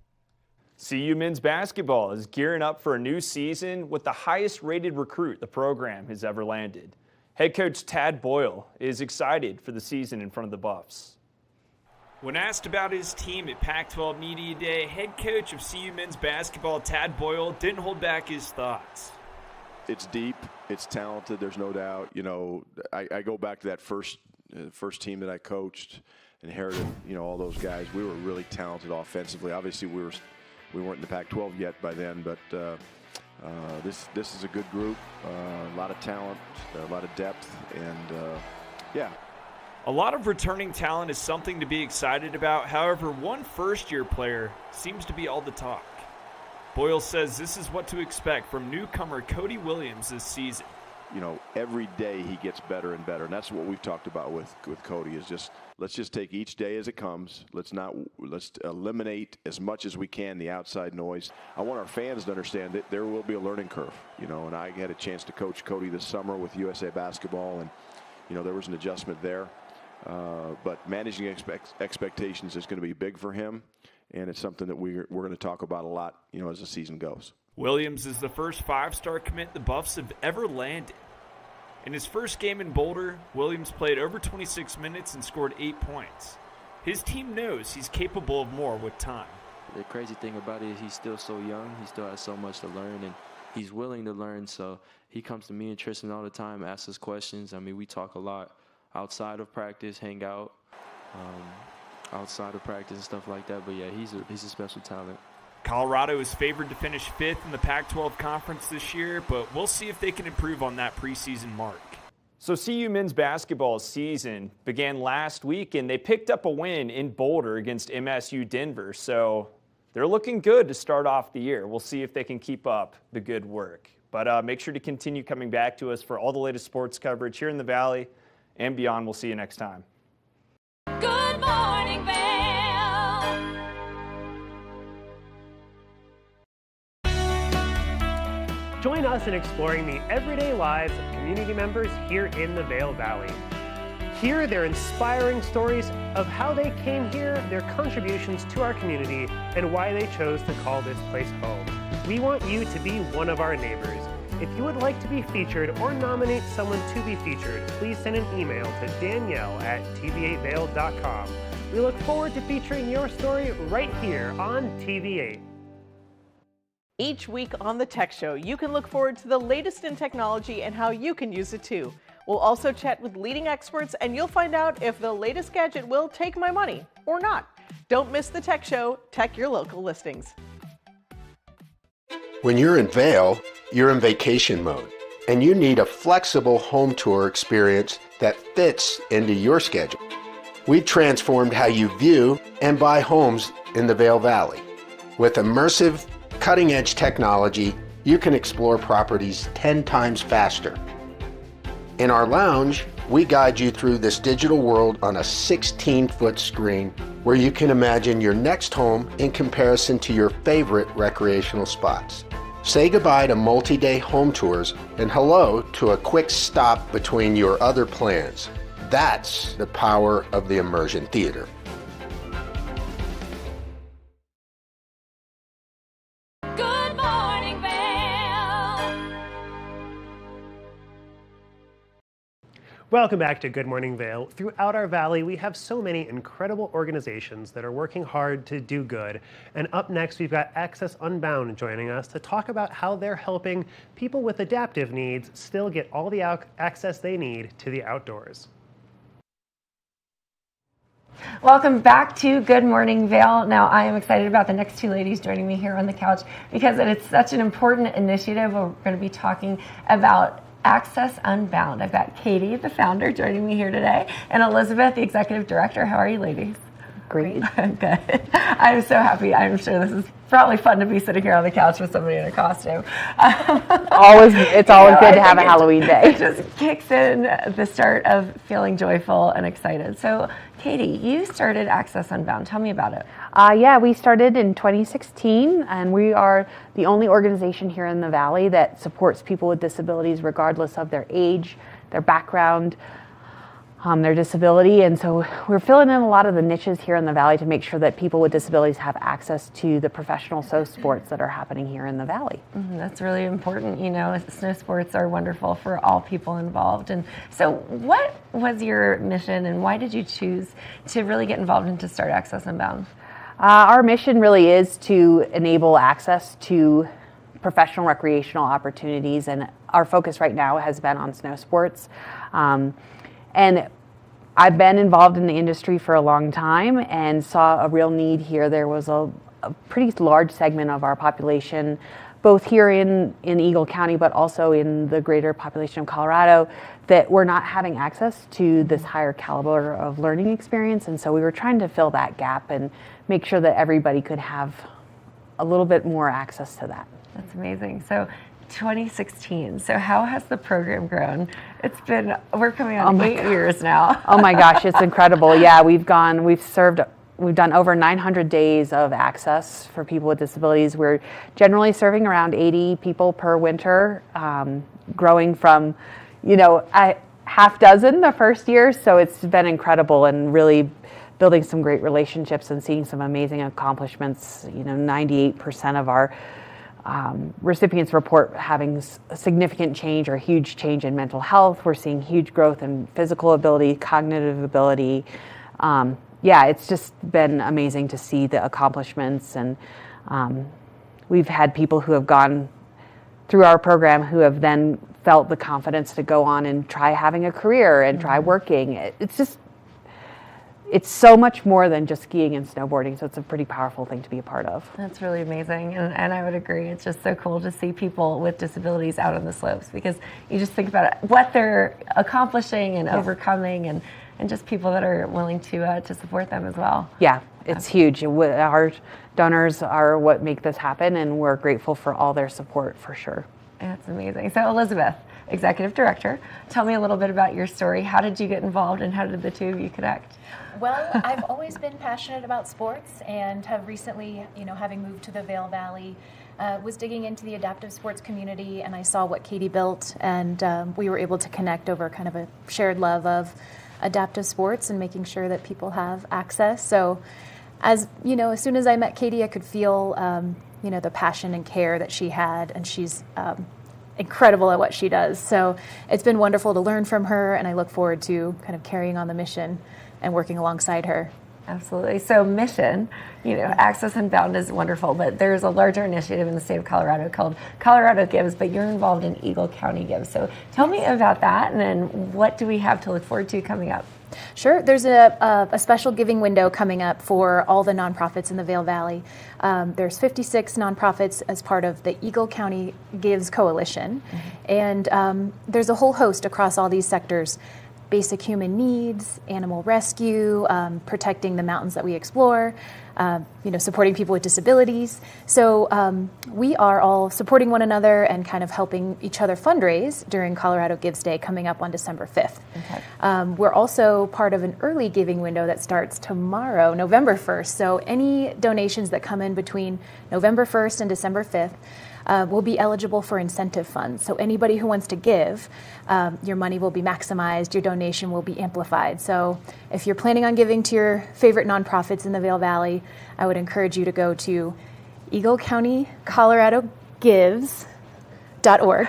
CU men's basketball is gearing up for a new season with the highest-rated recruit the program has ever landed. Head coach Tad Boyle is excited for the season in front of the Buffs. When asked about his team at Pac-12 Media Day, head coach of CU men's basketball Tad Boyle didn't hold back his thoughts. It's deep, it's talented, there's no doubt. You know, I go back to that first team that I coached, inherited, you know, all those guys. We were really talented offensively. Obviously, we weren't in the Pac-12 yet by then, but this is a good group. A lot of talent, a lot of depth, and yeah. A lot of returning talent is something to be excited about. However, one first-year player seems to be all the talk. Boyle says this is what to expect from newcomer Cody Williams this season. You know, every day he gets better and better, and that's what we've talked about with Cody. Is just let's just take each day as it comes. Let's eliminate as much as we can the outside noise. I want our fans to understand that there will be a learning curve. You know, and I had a chance to coach Cody this summer with USA Basketball, and you know there was an adjustment there. But managing expectations is going to be big for him, and it's something that we're going to talk about a lot, you know, as the season goes. Williams is the first five-star commit the Buffs have ever landed. In his first game in Boulder, Williams played over 26 minutes and scored 8 points. His team knows he's capable of more with time. The crazy thing about it is he's still so young. He still has so much to learn, and he's willing to learn. So he comes to me and Tristan all the time, asks us questions. I mean, we talk a lot outside of practice, hang out outside of practice and stuff like that. But yeah, he's a special talent. Colorado is favored to finish 5th in the Pac-12 conference this year, but we'll see if they can improve on that preseason mark. So CU men's basketball season began last week, and they picked up a win in Boulder against MSU Denver. So they're looking good to start off the year. We'll see if they can keep up the good work. But make sure to continue coming back to us for all the latest sports coverage here in the Valley and beyond. We'll see you next time. Good morning, Vail. Join us in exploring the everyday lives of community members here in the Vail Valley. Hear their inspiring stories of how they came here, their contributions to our community, and why they chose to call this place home. We want you to be one of our neighbors. If you would like to be featured or nominate someone to be featured, please send an email to danielle@tv8vail.com. We look forward to featuring your story right here on TV8. Each week on The Tech Show, you can look forward to the latest in technology and how you can use it too. We'll also chat with leading experts, and you'll find out if the latest gadget will take my money or not. Don't miss The Tech Show. Tech your local listings. When you're in Vail, you're in vacation mode, and you need a flexible home tour experience that fits into your schedule. we transformed how you view and buy homes in the Vail Valley. With immersive, cutting-edge technology, you can explore properties 10 times faster. In our lounge, we guide you through this digital world on a 16-foot screen where you can imagine your next home in comparison to your favorite recreational spots. Say goodbye to multi-day home tours and hello to a quick stop between your other plans. That's the power of the Immersion Theater. Good morning, Vail. Welcome back to Good Morning Vail. Throughout our valley, we have so many incredible organizations that are working hard to do good. And up next, we've got Access Unbound joining us to talk about how they're helping people with adaptive needs still get all the access they need to the outdoors. Welcome back to Good Morning Vail. Now, I am excited about the next two ladies joining me here on the couch because it's such an important initiative. We're going to be talking about Access Unbound. I've got Katie, the founder, joining me here today, and Elizabeth, the executive director. How are you, ladies? Great. Good. I'm so happy. I'm sure this is probably fun to be sitting here on the couch with somebody in a costume. It's always good to have a Halloween day. It just kicks in the start of feeling joyful and excited. So, Katie, you started Access Unbound. Tell me about it. Yeah, we started in 2016, and we are the only organization here in the Valley that supports people with disabilities regardless of their age, their background, their disability. And so we're filling in a lot of the niches here in the Valley to make sure that people with disabilities have access to the professional snow sports that are happening here in the Valley. That's really important. You know, snow sports are wonderful for all people involved. And so what was your mission and why did you choose to really get involved and to start Access Unbound? Our mission really is to enable access to professional recreational opportunities, and our focus right now has been on snow sports. And I've been involved in the industry for a long time and saw a real need here. There was a pretty large segment of our population, both here in Eagle County, but also in the greater population of Colorado, that were not having access to this higher caliber of learning experience. And so we were trying to fill that gap and make sure that everybody could have a little bit more access to that. That's amazing. So 2016. So how has the program grown? We're coming on 8 years now. Oh my gosh, it's incredible. Yeah, we've done over 900 days of access for people with disabilities. We're generally serving around 80 people per winter, growing from, a half dozen the first year. So it's been incredible and really building some great relationships and seeing some amazing accomplishments. 98% of our recipients report having a significant change or huge change in mental health. We're seeing huge growth in physical ability, cognitive ability. It's just been amazing to see the accomplishments. And we've had people who have gone through our program who have then felt the confidence to go on and try having a career and try working. It's so much more than just skiing and snowboarding, so it's a pretty powerful thing to be a part of. That's really amazing, and I would agree. It's just so cool to see people with disabilities out on the slopes because you just think about what they're accomplishing and overcoming and just people that are willing to support them as well. Yeah, it's huge. Our donors are what make this happen, and we're grateful for all their support for sure. That's amazing. So Elizabeth, Executive Director, tell me a little bit about your story. How did you get involved and how did the two of you connect? Well, I've always been passionate about sports and have recently, having moved to the Vail Valley, was digging into the adaptive sports community, and I saw what Katie built, and we were able to connect over kind of a shared love of adaptive sports and making sure that people have access. So as soon as I met Katie, I could feel, the passion and care that she had, and she's incredible at what she does. So it's been wonderful to learn from her, and I look forward to kind of carrying on the mission and working alongside her. Absolutely. So mission, Access Unbound is wonderful, but there's a larger initiative in the state of Colorado called Colorado Gives, but you're involved in Eagle County Gives. So tell me about that, and then what do we have to look forward to coming up? Sure. There's a special giving window coming up for all the nonprofits in the Vail Valley. There's 56 nonprofits as part of the Eagle County Gives Coalition, and there's a whole host across all these sectors. basic human needs, animal rescue, protecting the mountains that we explore, supporting people with disabilities. So we are all supporting one another and kind of helping each other fundraise during Colorado Gives Day coming up on December 5th. Okay. We're also part of an early giving window that starts tomorrow, November 1st. So any donations that come in between November 1st and December 5th will be eligible for incentive funds. So anybody who wants to give, your money will be maximized, your donation will be amplified. So if you're planning on giving to your favorite nonprofits in the Vail Valley, I would encourage you to go to Eagle County, Colorado Gives.org.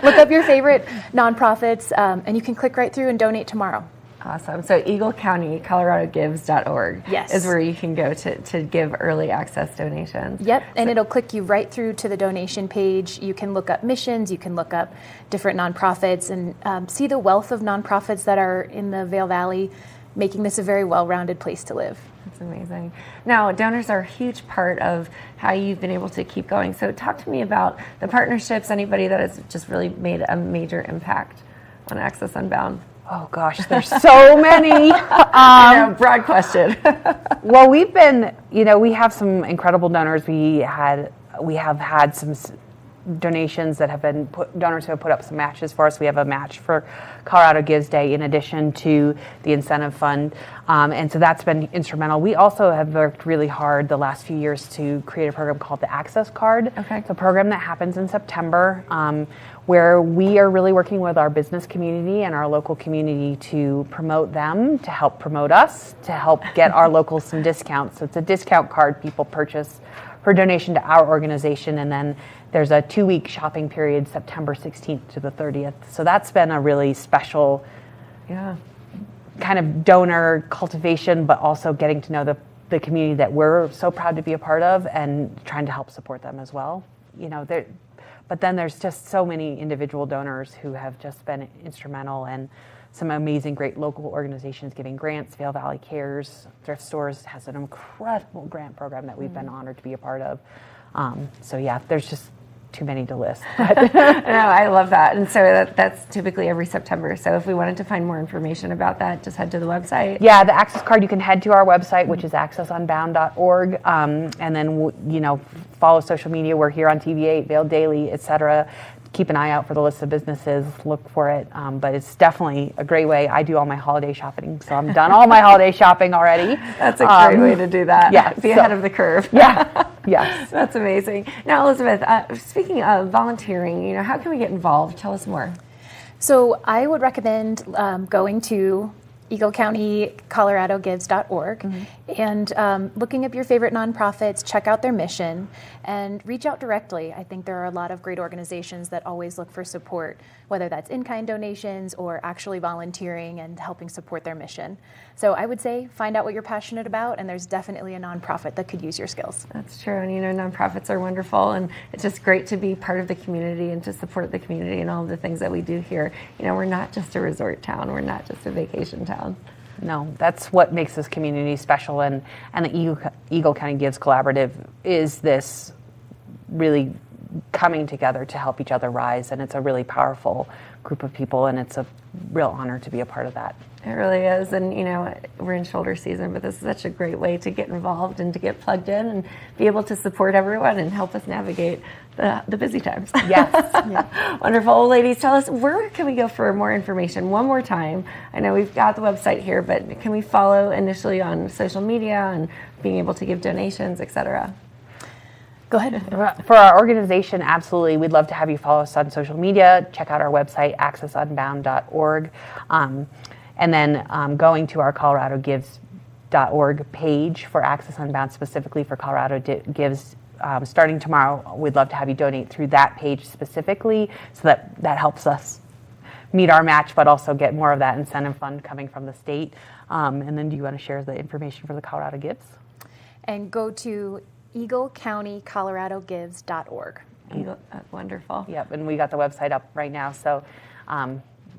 Look up your favorite nonprofits, and you can click right through and donate tomorrow. Awesome. So Eagle County, ColoradoGives.org yes. is where you can go to give early access donations. Yep, and it'll click you right through to the donation page. You can look up missions, you can look up different nonprofits, and see the wealth of nonprofits that are in the Vail Valley, making this a very well-rounded place to live. That's amazing. Now, donors are a huge part of how you've been able to keep going. So talk to me about the partnerships, anybody that has just really made a major impact on Access Unbound. Oh gosh, there's so many. Broad question. Well, we've been, we have some incredible donors. We have had some donations that have been donors who have put up some matches for us. We have a match for Colorado Gives Day in addition to the incentive fund, and so that's been instrumental. We also have worked really hard the last few years to create a program called the Access Card. Okay. It's a program that happens in September, where we are really working with our business community and our local community to promote them, to help promote us, to help get our locals some discounts. So it's a discount card people purchase for donation to our organization, and then there's a 2-week shopping period, September 16th to the 30th. So that's been a really special kind of donor cultivation, but also getting to know the community that we're so proud to be a part of and trying to help support them as well. But then there's just so many individual donors who have just been instrumental, and some amazing, great local organizations giving grants. Vail Valley Cares, Thrift Stores has an incredible grant program that we've been honored to be a part of. There's just too many to list. But no, I love that. And so that's typically every September. So if we wanted to find more information about that, just head to the website. Yeah, the Access Card, you can head to our website, which is accessunbound.org, and then, follow social media. We're here on TV8, Vail Daily, etc. Keep an eye out for the list of businesses, look for it, but it's definitely a great way. I do all my holiday shopping, so I'm done all my holiday shopping already. That's a great way to do that. Yeah, be ahead of the curve. Yeah, yes. That's amazing. Now, Elizabeth, speaking of volunteering, how can we get involved? Tell us more. So I would recommend going to Eagle County, ColoradoGives.org, and looking up your favorite nonprofits, check out their mission, and reach out directly. I think there are a lot of great organizations that always look for support, whether that's in-kind donations or actually volunteering and helping support their mission. So I would say find out what you're passionate about, and there's definitely a nonprofit that could use your skills. That's true, and nonprofits are wonderful, and it's just great to be part of the community and to support the community and all of the things that we do here. We're not just a resort town, we're not just a vacation town. No, that's what makes this community special, and the Eagle County Gives Collaborative is this really coming together to help each other rise, and it's a really powerful group of people, and it's a real honor to be a part of that. It really is, and we're in shoulder season, but this is such a great way to get involved and to get plugged in and be able to support everyone and help us navigate the busy times. Yes. Yeah. Wonderful. Well, ladies, tell us, where can we go for more information one more time? I know we've got the website here, but can we follow initially on social media and being able to give donations, etc.? Go ahead. For our organization, absolutely. We'd love to have you follow us on social media. Check out our website, accessunbound.org. And then going to our ColoradoGives.org page for Access Unbound, specifically for Colorado Gives. Starting tomorrow, we'd love to have you donate through that page specifically, so that helps us meet our match, but also get more of that incentive fund coming from the state. And then do you want to share the information for the Colorado Gives? And go to EagleCountyColoradoGives.org. Wonderful. Yep, and we got the website up right now, so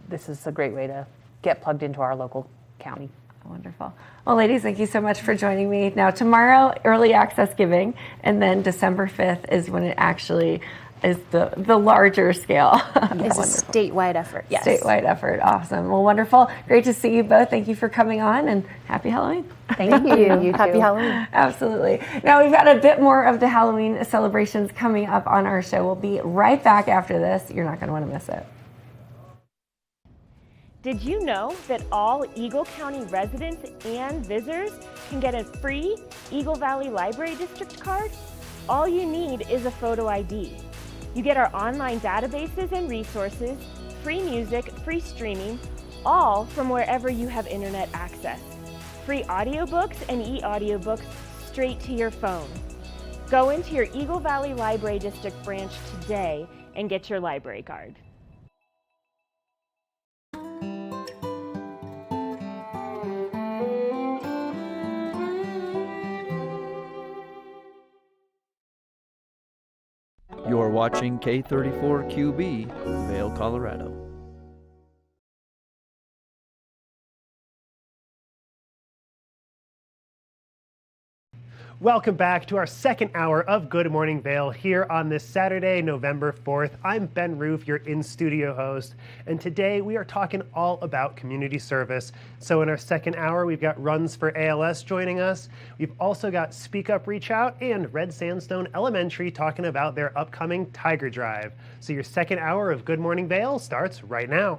this is a great way to get plugged into our local county. Wonderful. Well, ladies, thank you so much for joining me. Now, tomorrow, early access giving, and then December 5th is when it actually is the larger scale. It's a statewide effort, yes. Statewide effort, awesome. Well, wonderful. Great to see you both. Thank you for coming on, and happy Halloween. Thank you. Happy Halloween. Absolutely. Now we've got a bit more of the Halloween celebrations coming up on our show. We'll be right back after this. You're not going to want to miss it. Did you know that all Eagle County residents and visitors can get a free Eagle Valley Library District card? All you need is a photo ID. You get our online databases and resources, free music, free streaming, all from wherever you have internet access. Free audiobooks and e-audiobooks straight to your phone. Go into your Eagle Valley Library District branch today and get your library card. You're watching K34QB, Vail, Colorado. Welcome back to our second hour of Good Morning Vail here on this Saturday, November 4th. I'm Ben Roof, your in-studio host, and today we are talking all about community service. So in our second hour, we've got Runs for ALS joining us. We've also got Speak Up, Reach Out and Red Sandstone Elementary talking about their upcoming Tiger Drive. So your second hour of Good Morning Vail starts right now.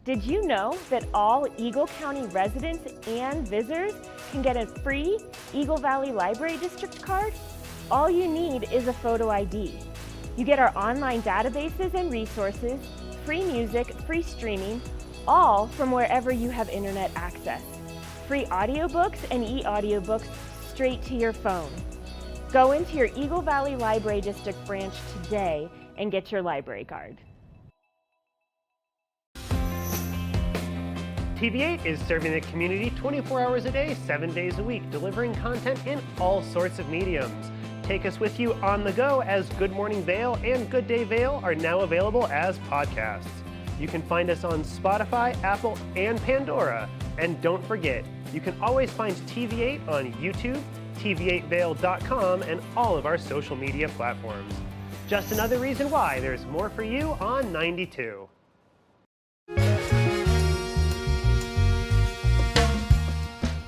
Did you know that all Eagle County residents and visitors can get a free Eagle Valley Library District card? All you need is a photo ID. You get our online databases and resources, free music, free streaming, all from wherever you have internet access. Free audiobooks and e-audiobooks straight to your phone. Go into your Eagle Valley Library District branch today and get your library card. TV8 is serving the community 24 hours a day, 7 days a week, delivering content in all sorts of mediums. Take us with you on the go as Good Morning Vail and Good Day Vail are now available as podcasts. You can find us on Spotify, Apple, and Pandora. And don't forget, you can always find TV8 on YouTube, tv8vail.com, and all of our social media platforms. Just another reason why there's more for you on 92.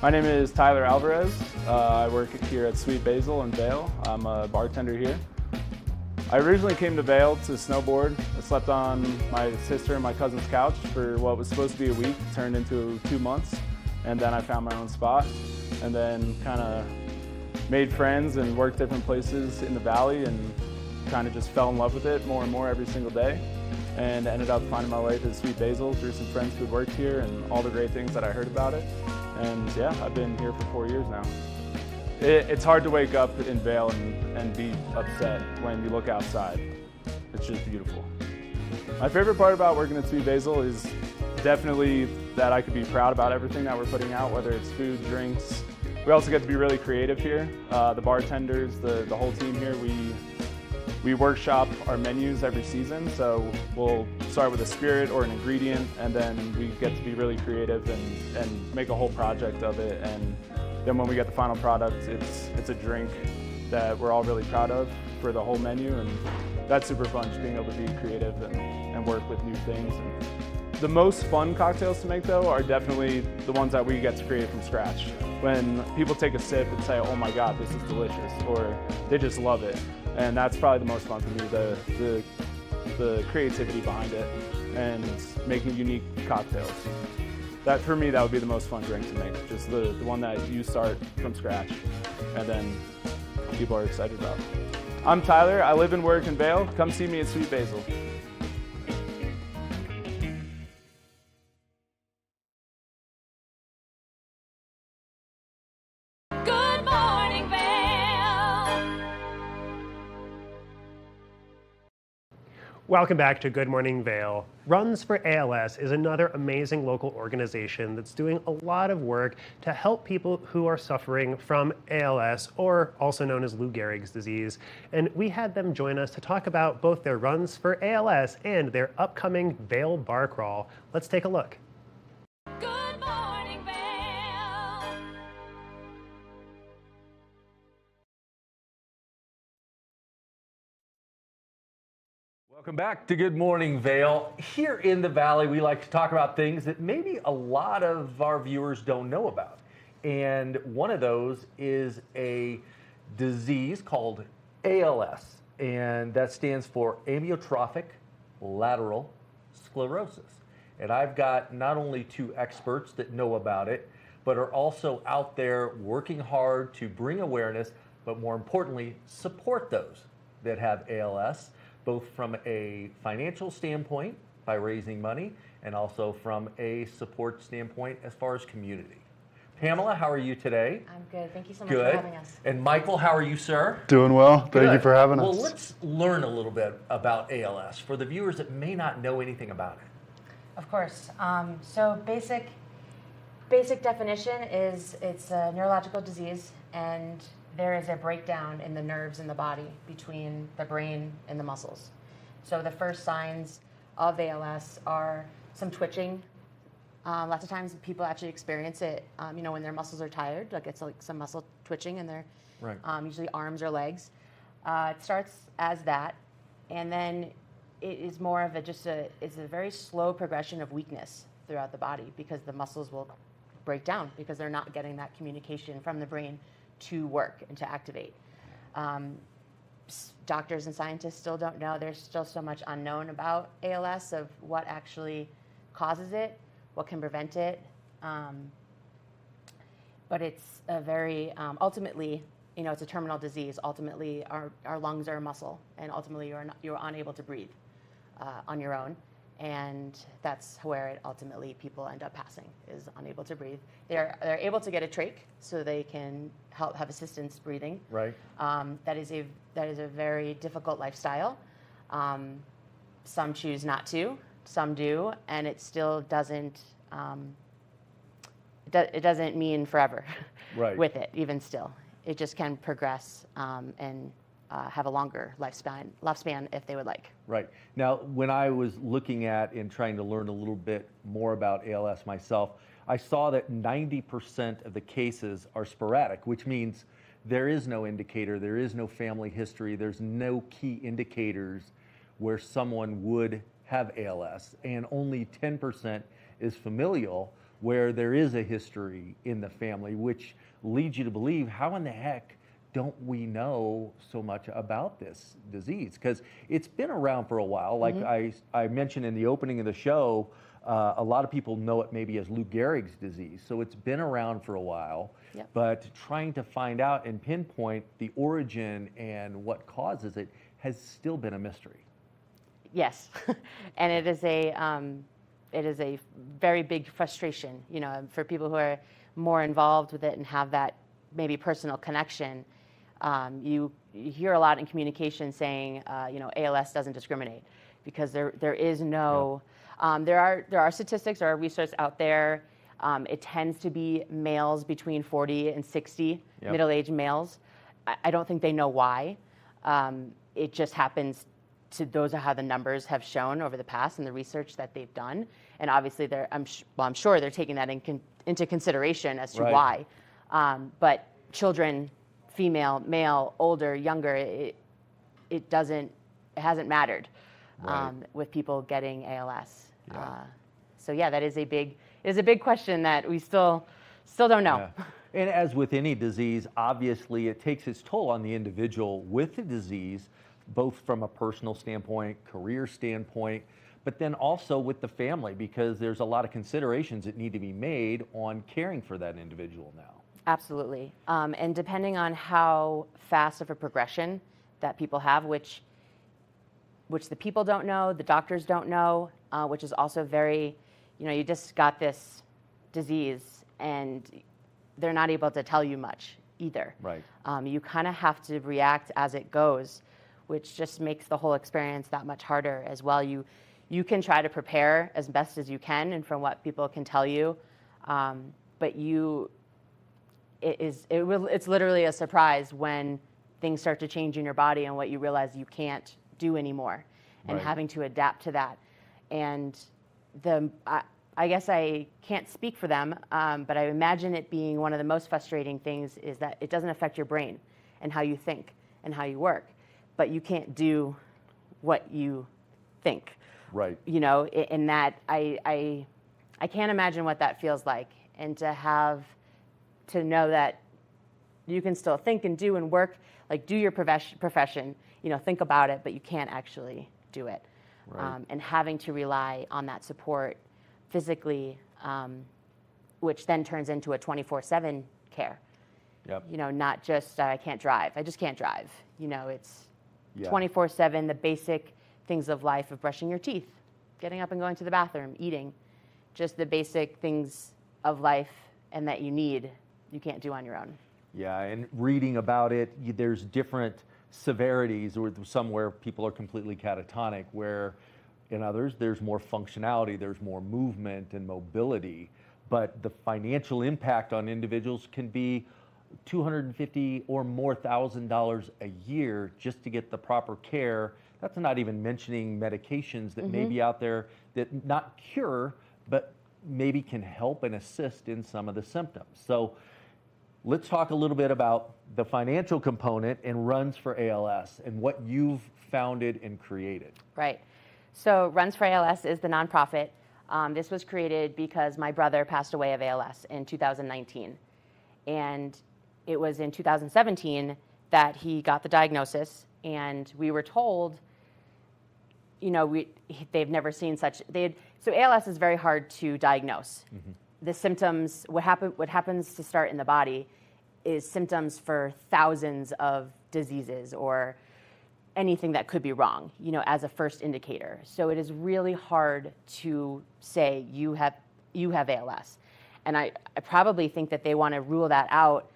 My name is Tyler Alvarez. I work here at Sweet Basil in Vail. I'm a bartender here. I originally came to Vail to snowboard. I slept on my sister and my cousin's couch for what was supposed to be a week, turned into 2 months, and then I found my own spot, and then kind of made friends and worked different places in the valley and kind of just fell in love with it more and more every single day. and ended up finding my way to Sweet Basil through some friends who worked here and all the great things that I heard about it. And yeah, I've been here for 4 years now. It's hard to wake up in Vail and be upset when you look outside. It's just beautiful. My favorite part about working at Sweet Basil is definitely that I could be proud about everything that we're putting out, whether it's food, drinks. We also get to be really creative here. The bartenders, the whole team here, we workshop our menus every season. So we'll start with a spirit or an ingredient, and then we get to be really creative and make a whole project of it. And then when we get the final product, it's a drink that we're all really proud of for the whole menu, and that's super fun, just being able to be creative and work with new things. And the most fun cocktails to make, though, are definitely the ones that we get to create from scratch. When people take a sip and say, oh my God, this is delicious, or they just love it. And that's probably the most fun for me, the creativity behind it and making unique cocktails. That, for me, that would be the most fun drink to make, just the one that you start from scratch and then people are excited about. I'm Tyler, I live and work in Vail. Come see me at Sweet Basil. Good morning, Vail. Welcome back to Good Morning Vail. Runs for ALS is another amazing local organization that's doing a lot of work to help people who are suffering from ALS, or also known as Lou Gehrig's disease. And we had them join us to talk about both their runs for ALS and their upcoming Vail Bar Crawl. Let's take a look. Good morning, Vail. Welcome back to Good Morning Vail. Here in the Valley, we like to talk about things that maybe a lot of our viewers don't know about. And one of those is a disease called ALS, and that stands for amyotrophic lateral sclerosis. And I've got not only two experts that know about it, but are also out there working hard to bring awareness, but more importantly, support those that have ALS, both from a financial standpoint by raising money and also from a support standpoint as far as community. Pamela, how are you today? I'm good. Thank you so much Good. for having us. And Michael, how are you, sir? Doing well. Thank you for having us. Well, let's learn a little bit about ALS for the viewers that may not know anything about it. Of course. So basic definition is it's a neurological disease, and there is a breakdown in the nerves in the body between the brain and the muscles. So the first signs of ALS are some twitching. Lots of times people actually experience it, when their muscles are tired, like it's like some muscle twitching in their usually arms or legs. It starts as that, and then it is more of it's a very slow progression of weakness throughout the body because the muscles will break down because they're not getting that communication from the brain to work and to activate. Doctors and scientists still don't know. There's still so much unknown about ALS of what actually causes it, what can prevent it. But it's a very, ultimately, it's a terminal disease. Ultimately, our lungs are a muscle, and ultimately you're unable to breathe on your own. And that's where it ultimately people end up passing, is unable to breathe. They're able to get a trach so they can have assistance breathing. Right. That is a very difficult lifestyle. Some choose not to, some do, and it still doesn't. It doesn't mean forever. Right. With it, even still, it just can progress and have a longer lifespan if they would like. Right. Now, when I was looking at and trying to learn a little bit more about ALS myself, I saw that 90% of the cases are sporadic, which means there is no indicator, there is no family history, there's no key indicators where someone would have ALS, and only 10% is familial, where there is a history in the family, which leads you to believe, how in the heck don't we know so much about this disease? Because it's been around for a while. Like I mentioned in the opening of the show, a lot of people know it maybe as Lou Gehrig's disease. So it's been around for a while, but trying to find out and pinpoint the origin and what causes it has still been a mystery. Yes, and it is a very big frustration, for people who are more involved with it and have that maybe personal connection. You hear a lot in communication saying, ALS doesn't discriminate, because there is no. There are statistics, there are research out there. It tends to be males between 40 and 60, middle-aged males. I don't think they know why. It just happens to, those are how the numbers have shown over the past and the research that they've done. And obviously, I'm sure they're taking that into consideration as to why. But children, female, male, older, younger, it hasn't mattered with people getting ALS. So that is a big question that we still don't know. Yeah. And as with any disease, obviously it takes its toll on the individual with the disease, both from a personal standpoint, career standpoint, but then also with the family, because there's a lot of considerations that need to be made on caring for that individual now. Absolutely. And depending on how fast of a progression that people have, which the people don't know, the doctors don't know, which is also very, you just got this disease and they're not able to tell you much either. Right. You kind of have to react as it goes, which just makes the whole experience that much harder as well. You can try to prepare as best as you can and from what people can tell you, but it's literally a surprise when things start to change in your body and what you realize you can't do anymore, and having to adapt to that. And I guess I can't speak for them, but I imagine it being one of the most frustrating things is that it doesn't affect your brain and how you think and how you work, but you can't do what you think. Right. In that I can't imagine what that feels like, and to know that you can still think and do and work, like do your profession, think about it, but you can't actually do it. Right. And having to rely on that support physically, which then turns into a 24/7 care. Yep. Not just I can't drive. I just can't drive. It's 24/7, the basic things of life of brushing your teeth, getting up and going to the bathroom, eating, just the basic things of life and that you can't do on your own. Yeah, and reading about it, there's different severities, or some where people are completely catatonic, where in others there's more functionality, there's more movement and mobility, but the financial impact on individuals can be $250,000 or more a year just to get the proper care. That's not even mentioning medications that may be out there that not cure, but maybe can help and assist in some of the symptoms. So let's talk a little bit about the financial component and Runs for ALS and what you've founded and created. Right. So Runs for ALS is the nonprofit. This was created because my brother passed away of ALS in 2019. And it was in 2017 that he got the diagnosis, and we were told, they've never seen such. So ALS is very hard to diagnose. The symptoms, what happens to start in the body is symptoms for thousands of diseases or anything that could be wrong, as a first indicator. So it is really hard to say you have ALS. And I probably think that they want to rule that out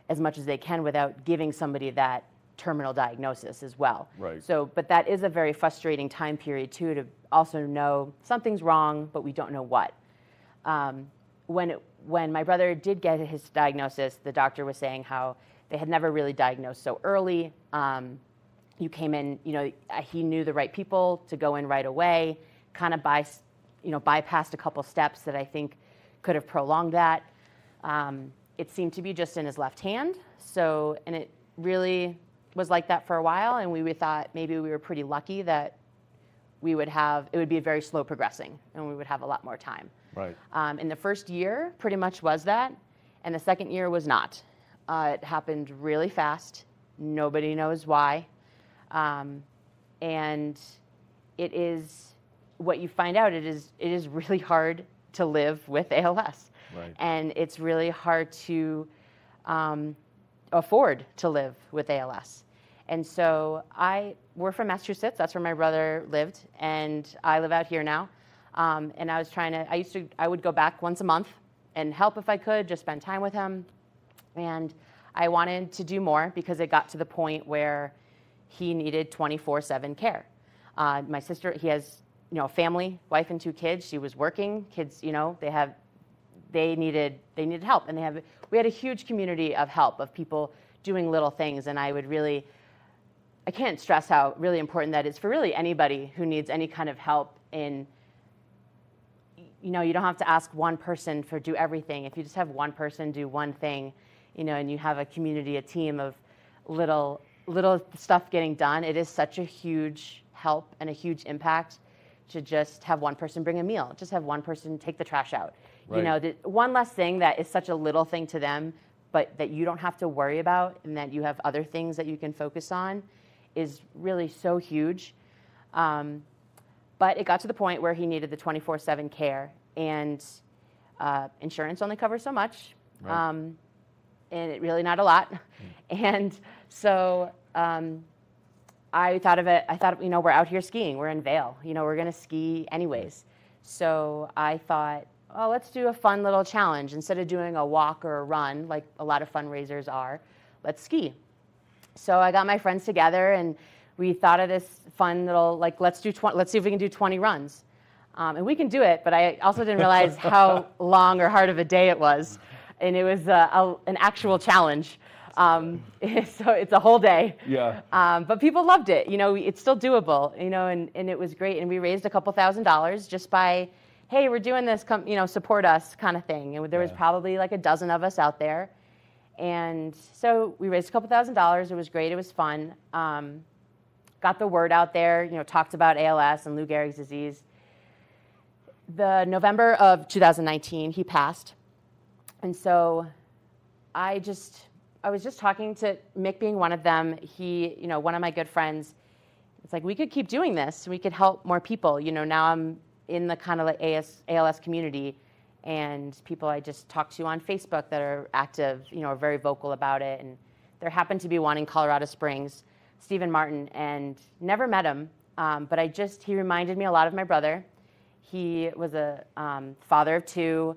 as much as they can without giving somebody that terminal diagnosis as well. Right. So, but that is a very frustrating time period too, to also know something's wrong, but we don't know what. When my brother did get his diagnosis, the doctor was saying how they had never really diagnosed so early. You came in, he knew the right people to go in right away, kind of bypassed a couple steps that I think could have prolonged that. It seemed to be just in his left hand. So, and it really was like that for a while. And we thought maybe we were pretty lucky that it would be very slow progressing and we would have a lot more time. Right. In the first year, pretty much was that. And the second year was not. It happened really fast. Nobody knows why. And it is, what you find out, it is really hard to live with ALS. Right. And it's really hard to afford to live with ALS. And so we're from Massachusetts. That's where my brother lived, and I live out here now. And I would go back once a month and help if I could, just spend time with him. And I wanted to do more because it got to the point where he needed 24/7 care. My sister, he has, a family, wife and 2 kids. She was working. Kids, they needed help, and we had a huge community of help, of people doing little things. And I can't stress how really important that is for really anybody who needs any kind of help in, you don't have to ask one person for do everything. If you just have one person do one thing, and you have a community, a team of little stuff getting done, it is such a huge help and a huge impact to just have one person bring a meal, just have one person take the trash out. Right. The one less thing that is such a little thing to them, but that you don't have to worry about, and that you have other things that you can focus on, is really so huge. But it got to the point where he needed the 24/7 care, and insurance only covers so much, Right. and it really not a lot. And so I thought, we're out here skiing. We're in Vail. We're going to ski anyways. So I thought, let's do a fun little challenge. Instead of doing a walk or a run, like a lot of fundraisers are, let's ski. So I got my friends together, and we thought of this fun little, let's see if we can do 20 runs. And we can do it, but I also didn't realize how long or hard of a day it was. And it was an actual challenge. So it's a whole day. Yeah. But people loved it. It's still doable, and it was great. And we raised a couple $1,000s just by, hey, we're doing this, come, support us kind of thing. And there was probably like a dozen of us out there. And so we raised a couple $1,000s. It was great. It was fun. Got the word out there, talked about ALS and Lou Gehrig's disease. The November of 2019, he passed. And so I was just talking to Mick, being one of them. He, one of my good friends, it's like, we could keep doing this. We could help more people. Now I'm in the kind of like ALS community, and people I just talk to on Facebook that are active, are very vocal about it. And there happened to be one in Colorado Springs, Stephen Martin, and never met him, but he reminded me a lot of my brother. He was a father of 2,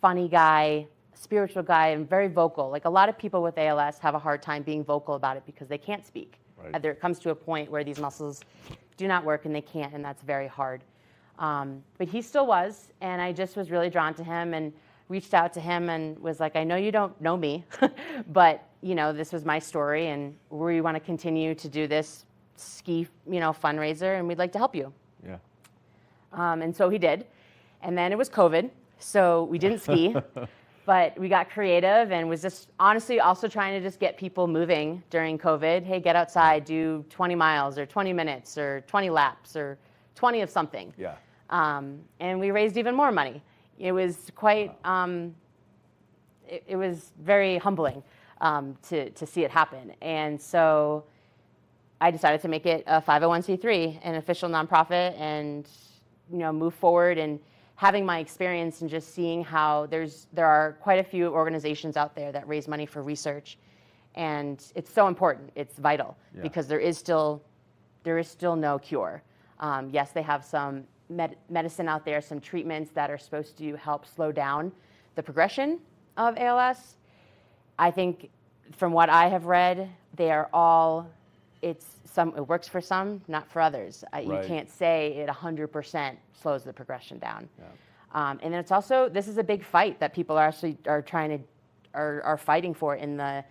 funny guy, spiritual guy, and very vocal. Like a lot of people with ALS have a hard time being vocal about it because they can't speak. Right. There comes to a point where these muscles do not work and they can't, and that's very hard. But he still was, and I just was really drawn to him and reached out to him and was like, I know you don't know me, but this was my story, and we want to continue to do this ski, fundraiser, and we'd like to help you. Yeah. And so he did. And then it was COVID, so we didn't ski. But we got creative and was just honestly also trying to just get people moving during COVID. Hey, get outside, do 20 miles or 20 minutes or 20 laps or 20 of something. Yeah. And we raised even more money. It was quite, it was very humbling to see it happen. And so I decided to make it a 501c3, an official nonprofit, and move forward. And having my experience and just seeing how there are quite a few organizations out there that raise money for research, and it's so important. It's vital because there is still no cure. Yes, they have some medicine out there, some treatments that are supposed to help slow down the progression of ALS. I think from what I have read, they are all. It works for some, not for others. You can't say it 100% slows the progression down. Yeah. And then it's also, this is a big fight that people are fighting for in the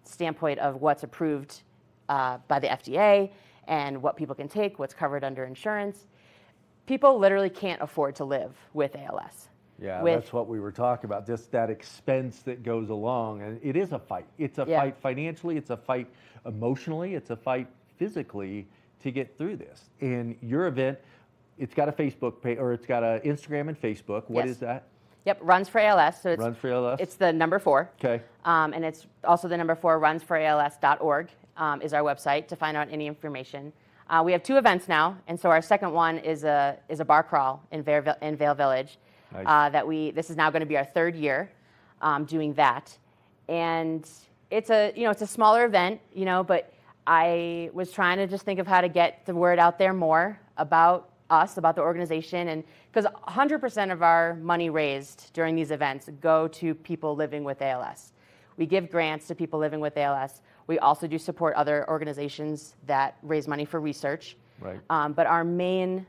standpoint of what's approved by the FDA and what people can take, what's covered under insurance. People literally can't afford to live with ALS. Yeah, that's what we were talking about, just that expense that goes along. And it is a fight. It's a fight financially, it's a fight emotionally, it's a fight physically to get through this. And your event, it's got a Facebook page, or it's got an Instagram and Facebook. What is that? Yep, Runs for ALS. So Runs for ALS? It's the number 4. Okay. And it's also the number 4, runsforals.org is our website to find out any information. We have 2 events now, and so our second one is a bar crawl in Vail Village. Nice. This is now going to be our 3rd year doing that, and it's a smaller event, but I was trying to just think of how to get the word out there more about us, about the organization, and because 100% of our money raised during these events go to people living with ALS. We give grants to people living with ALS. We also do support other organizations that raise money for research. Right. But our main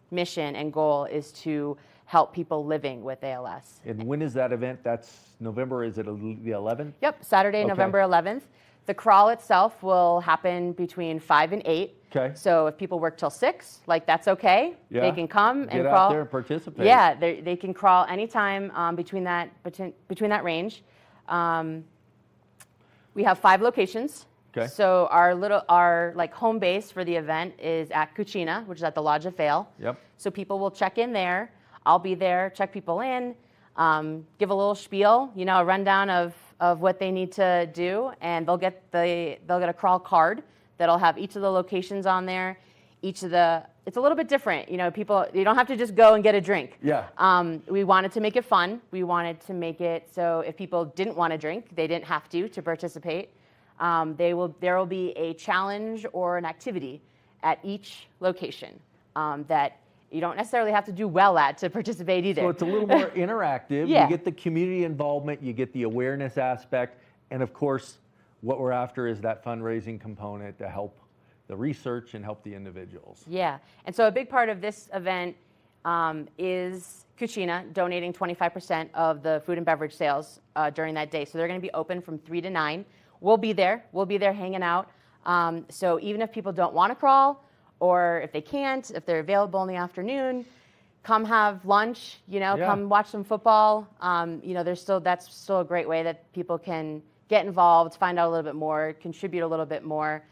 mission and goal is to help people living with ALS. And when is that event? That's November, is it the 11th? Yep, Saturday, Okay. November 11th. The crawl itself will happen between 5 and 8. Okay. So if people work till 6, like that's okay. Yeah. They can come and Get crawl. out there and participate. Yeah, they can crawl anytime between that range. We have 5 locations. Okay. So our like home base for the event is at Cucina, which is at the Lodge of Vail. Yep. So people will check in there. I'll be there, check people in, give a little spiel, a rundown of what they need to do, and they'll get a crawl card that'll have each of the locations on there. It's a little bit different, people, you don't have to just go and get a drink. Yeah. We wanted to make it fun. We wanted to make it so if people didn't want to drink, they didn't have to participate. There will be a challenge or an activity at each location that you don't necessarily have to do well at to participate either. So it's a little more interactive. Yeah. You get the community involvement, you get the awareness aspect, and of course, what we're after is that fundraising component to help the research and help the individuals. Yeah, and so a big part of this event is Cucina donating 25% of the food and beverage sales during that day. So they're going to be open from 3 to 9. We'll be there hanging out. So even if people don't want to crawl, or if they can't, if they're available in the afternoon, come have lunch, come watch some football. That's still a great way that people can get involved, find out a little bit more, contribute a little bit more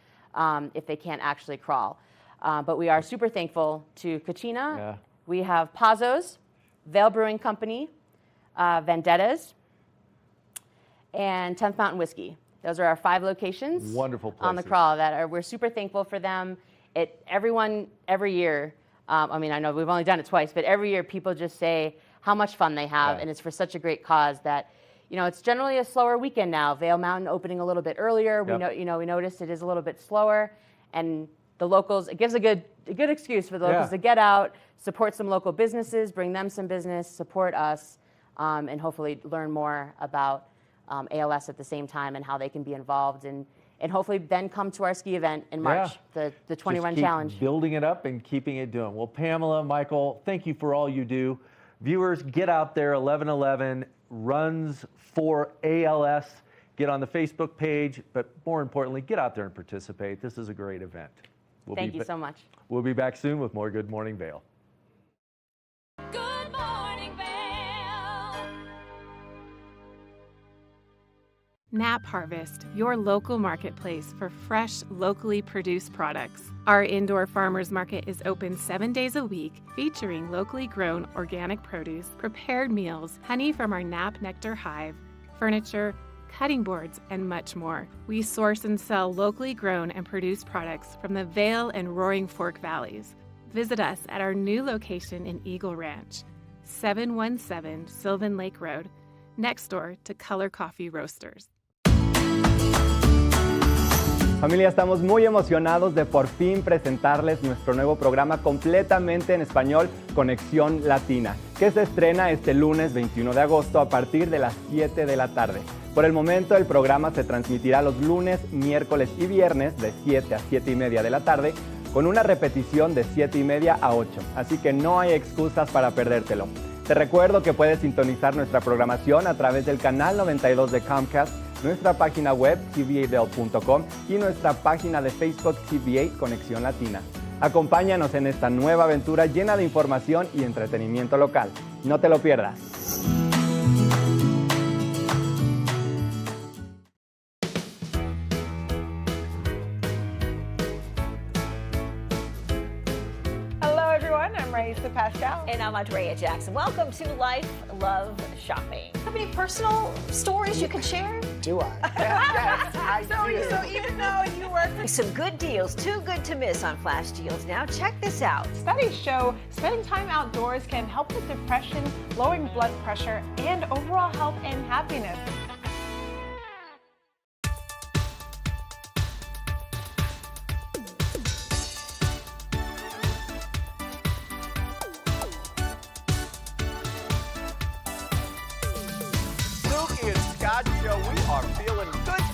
if they can't actually crawl. But we are super thankful to Cucina. Yeah. We have Pazos, Vail Brewing Company, Vendettas, and 10th Mountain Whiskey. Those are our 5 locations. Wonderful on the places. crawl we're super thankful for them. Everyone every year, I know we've only done it twice, but every year people just say how much fun they have, and it's for such a great cause that, it's generally a slower weekend now. Vail Mountain opening a little bit earlier. Yep. We noticed it is a little bit slower, and the locals, it gives a good excuse for the locals to get out, support some local businesses, bring them some business, support us, and hopefully learn more about ALS at the same time and how they can be involved and hopefully then come to our ski event in March, the 20-run challenge. Building it up and keeping it doing. Well, Pamela, Michael, thank you for all you do. Viewers, get out there, 1111 runs for ALS. Get on the Facebook page, but more importantly, get out there and participate. This is a great event. Thank you so much. We'll be back soon with more Good Morning Vail. Good morning, Vail. Nap Harvest, your local marketplace for fresh, locally produced products. Our indoor farmers market is open 7 days a week, featuring locally grown organic produce, prepared meals, honey from our Nap Nectar hive, furniture, cutting boards, and much more. We source and sell locally grown and produced products from the Vail and Roaring Fork Valleys. Visit us at our new location in Eagle Ranch, 717 Sylvan Lake Road, next door to Color Coffee Roasters. Familia, estamos muy emocionados de por fin presentarles nuestro nuevo programa completamente en español, Conexión Latina, que se estrena este lunes 21 de agosto a partir de las 7 de la tarde. Por el momento, el programa se transmitirá los lunes, miércoles y viernes de 7 a 7 y media de la tarde, con una repetición de 7 y media a 8, así que no hay excusas para perdértelo. Te recuerdo que puedes sintonizar nuestra programación a través del canal 92 de Comcast, nuestra página web tva.com y nuestra página de Facebook TVA Conexión Latina. Acompáñanos en esta nueva aventura llena de información y entretenimiento local. No te lo pierdas. Hello everyone, I'm Raisa Pascal. And I'm Andrea Jackson. Welcome to Life, Love, Shopping. Have any personal stories you can share? Do I? Yes, I do. So even though you work for some good deals, too good to miss on flash deals. Now check this out. Studies show spending time outdoors can help with depression, lowering blood pressure, and overall health and happiness.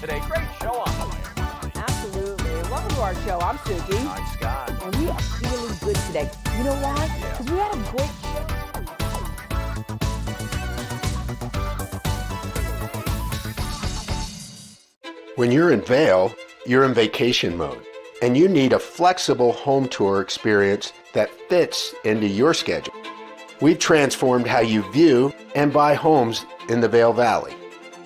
today. Great show on the way. Absolutely. Welcome to our show. I'm Suki. I'm Scott. And we are feeling good today. You know why? Because we had a great show. When you're in Vail, you're in vacation mode, and you need a flexible home tour experience that fits into your schedule. We've transformed how you view and buy homes in the Vail Valley.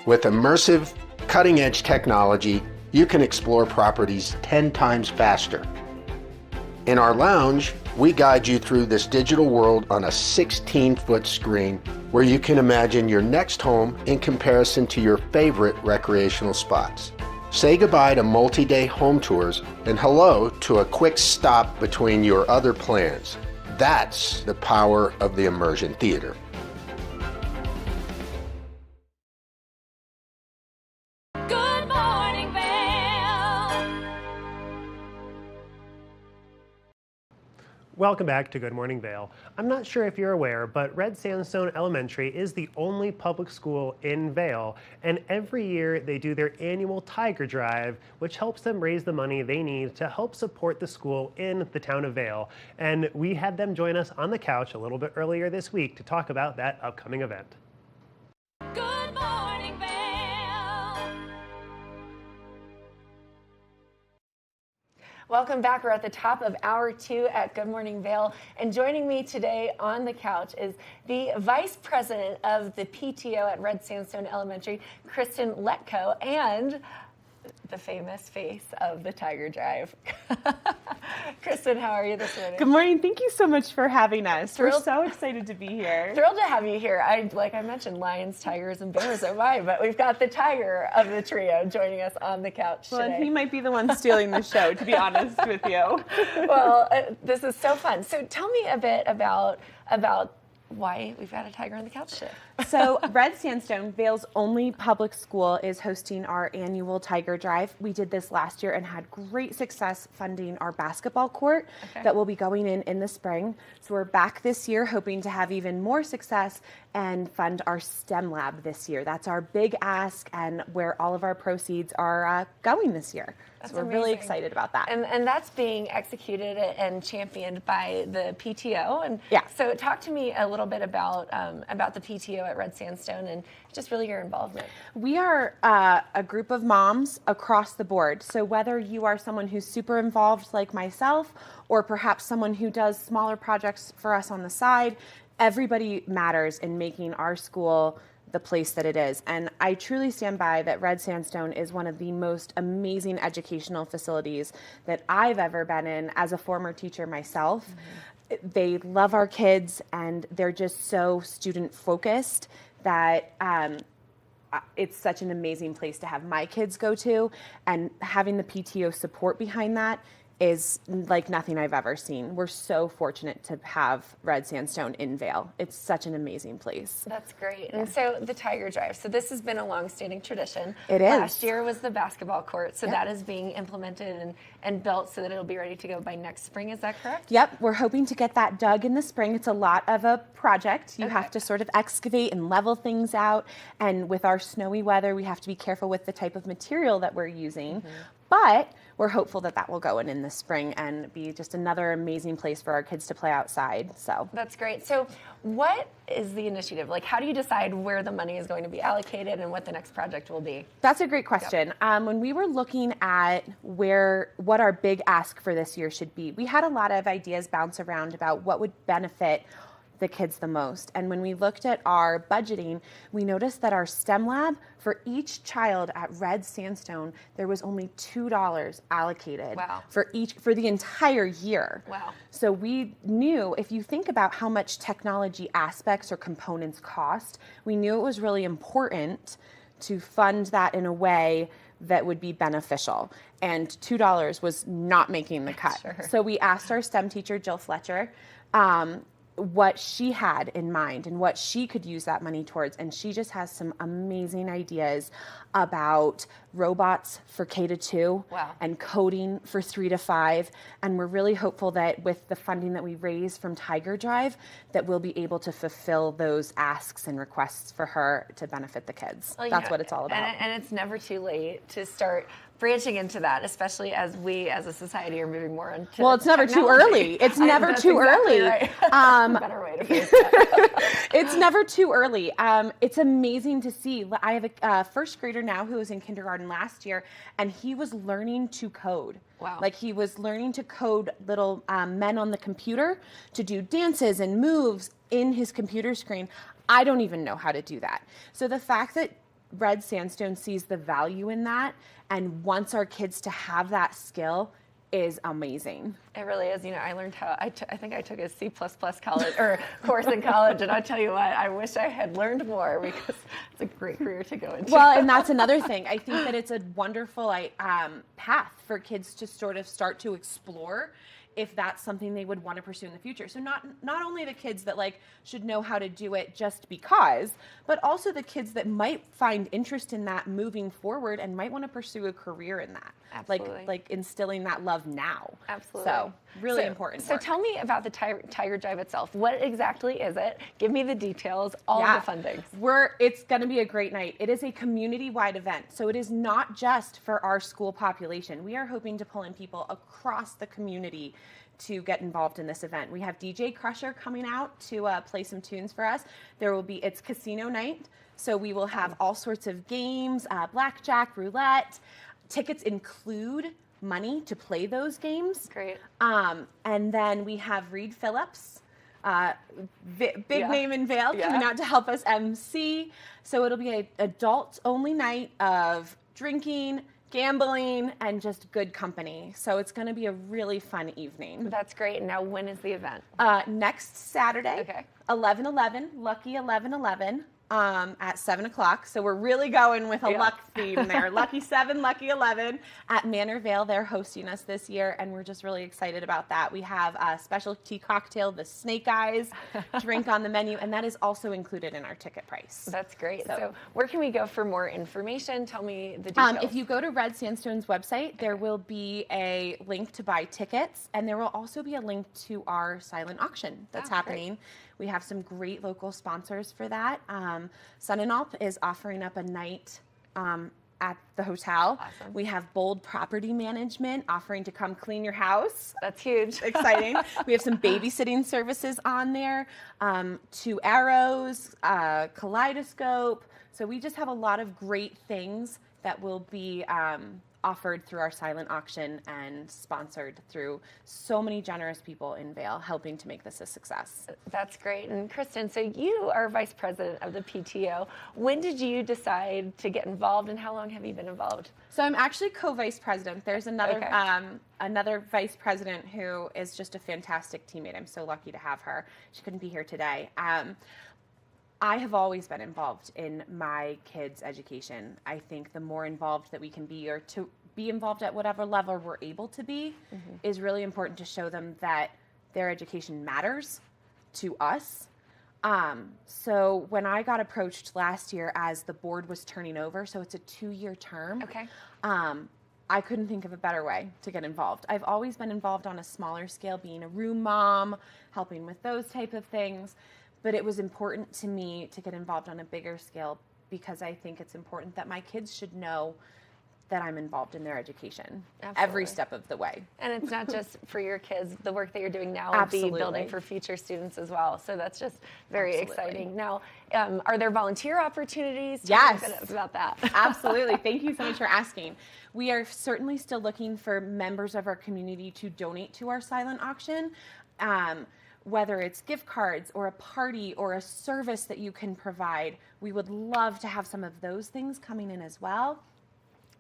With immersive, cutting-edge technology, you can explore properties 10 times faster. In our lounge, we guide you through this digital world on a 16-foot screen where you can imagine your next home in comparison to your favorite recreational spots. Say goodbye to multi-day home tours and hello to a quick stop between your other plans. That's the power of the immersion theater. Good morning, Vail. Welcome back to Good Morning Vail. I'm not sure if you're aware, but Red Sandstone Elementary is the only public school in Vail, and every year they do their annual Tiger Drive, which helps them raise the money they need to help support the school in the town of Vail. And we had them join us on the couch a little bit earlier this week to talk about that upcoming event. Good morning, Vail. Welcome back. We're at the top of hour 2 at Good Morning Vail. And joining me today on the couch is the Vice President of the PTO at Red Sandstone Elementary, Kristen Letko, and the famous face of the Tiger Drive. Kristen, how are you this morning? Good morning. Thank you so much for having us. We're Thrilled- so excited to be here. Thrilled to have you here. Like I mentioned, lions, tigers, and bears are mine, but we've got the tiger of the trio joining us on the couch Well, today. he might be the one stealing the show, to be honest with you. Well, this is so fun. So tell me a bit about why we've got a tiger on the couch today. So Red Sandstone, Vail's only public school, is hosting our annual Tiger Drive. We did this last year and had great success funding our basketball court that will be going in the spring. So we're back this year hoping to have even more success and fund our STEM lab this year. That's our big ask and where all of our proceeds are going this year. That's so we're really amazing. excited about that. And that's being executed and championed by the PTO. And so talk to me a little bit about the PTO at Red Sandstone and just really your involvement. We are a group of moms across the board. So whether you are someone who's super involved like myself, or perhaps someone who does smaller projects for us on the side, everybody matters in making our school the place that it is. And I truly stand by that Red Sandstone is one of the most amazing educational facilities that I've ever been in as a former teacher myself. They love our kids and they're just so student focused that it's such an amazing place to have my kids go to, and having the PTO support behind that is like nothing I've ever seen. We're so fortunate to have Red Sandstone in Vail. It's such an amazing place. That's great. And so the Tiger Drive. So this has been a long-standing tradition. It is. Last year was the basketball court. So that is being implemented and built so that it'll be ready to go by next spring. Is that correct? Yep, we're hoping to get that dug in the spring. It's a lot of a project. You have to sort of excavate and level things out. And with our snowy weather, we have to be careful with the type of material that we're using. But we're hopeful that that will go in the spring and be just another amazing place for our kids to play outside. So that's great. So what is the initiative? Like, how do you decide where the money is going to be allocated and what the next project will be? That's a great question. When we were looking at what our big ask for this year should be, we had a lot of ideas bounce around about what would benefit the kids the most. And when we looked at our budgeting, we noticed that our STEM lab, for each child at Red Sandstone, there was only $2 allocated for the entire year. Wow. So we knew, if you think about how much technology aspects or components cost, we knew it was really important to fund that in a way that would be beneficial. And $2 was not making the cut. So we asked our STEM teacher, Jill Fletcher, what she had in mind and what she could use that money towards. And she just has some amazing ideas about robots for K-2 and coding for 3 to 5. And we're really hopeful that with the funding that we raise from Tiger Drive, that we'll be able to fulfill those asks and requests for her to benefit the kids. Well, That's what it's all about. And it's never too late to start branching into that, especially as we as a society are moving more into Well, it's never too early. It's never too early. Right. Better way to phrase that. It's never too early. It's amazing to see. I have a first grader now who was in kindergarten last year, and he was learning to code. Wow. Like he was learning to code little men on the computer to do dances and moves in his computer screen. I don't even know how to do that. So the fact that Red Sandstone sees the value in that and wants our kids to have that skill is amazing. It really is. You know, I learned how, I think I took a C++ college or course in college, and I tell you what, I wish I had learned more because it's a great career to go into. Well, and that's another thing. I think that it's a wonderful path for kids to sort of start to explore if that's something they would want to pursue in the future. So not only the kids that like should know how to do it just because, but also the kids that might find interest in that moving forward and might want to pursue a career in that. Absolutely. Like instilling that love now. Absolutely. So really important So work. tell me about the Tiger Drive itself. What exactly is it? Give me the details, all of the fun things. It's going to be a great night. It is a community-wide event, so it is not just for our school population. We are hoping to pull in people across the community to get involved in this event. We have DJ Crusher coming out to play some tunes for us. It's casino night, so we will have all sorts of games, blackjack, roulette. Tickets include money to play those games. Great. And then we have Reed Phillips, big name in Vail, coming out to help us MC. So it'll be an adults-only night of drinking, gambling, and just good company. So it's going to be a really fun evening. That's great. Now, when is the event? Next Saturday, 11/11, lucky 11/11. At 7 o'clock. So we're really going with a luck theme there. Lucky 7, lucky 11 at Manor Vail. They're hosting us this year, and we're just really excited about that. We have a specialty cocktail, the Snake Eyes drink on the menu, and that is also included in our ticket price. That's great. So where can we go for more information? Tell me the details. If you go to Red Sandstone's website, there will be a link to buy tickets, and there will also be a link to our silent auction that's happening. Great. We have some great local sponsors for that. Sun and Alp is offering up a night at the hotel. Awesome. We have Bold Property Management offering to come clean your house. That's huge. Exciting. We have some babysitting services on there. 2 Arrows, Kaleidoscope. So we just have a lot of great things that will be offered through our silent auction and sponsored through so many generous people in Vail helping to make this a success. That's great. And Kristen, so you are vice president of the PTO. When did you decide to get involved, and how long have you been involved? So I'm actually co-vice president. There's another another vice president who is just a fantastic teammate. I'm so lucky to have her. She couldn't be here today. I have always been involved in my kids' education. I think the more involved that we can be, or to be involved at whatever level we're able to be, is really important to show them that their education matters to us. So when I got approached last year as the board was turning over, so it's a 2-year term, I couldn't think of a better way to get involved. I've always been involved on a smaller scale, being a room mom, helping with those type of things. But it was important to me to get involved on a bigger scale because I think it's important that my kids should know that I'm involved in their education every step of the way. And it's not just for your kids. The work that you're doing now Absolutely. will be building for future students as well. So that's just very exciting. Now, are there volunteer opportunities? Yes. Tell me a bit about that. Absolutely. Thank you so much for asking. We are certainly still looking for members of our community to donate to our silent auction. Whether it's gift cards or a party or a service that you can provide, we would love to have some of those things coming in as well.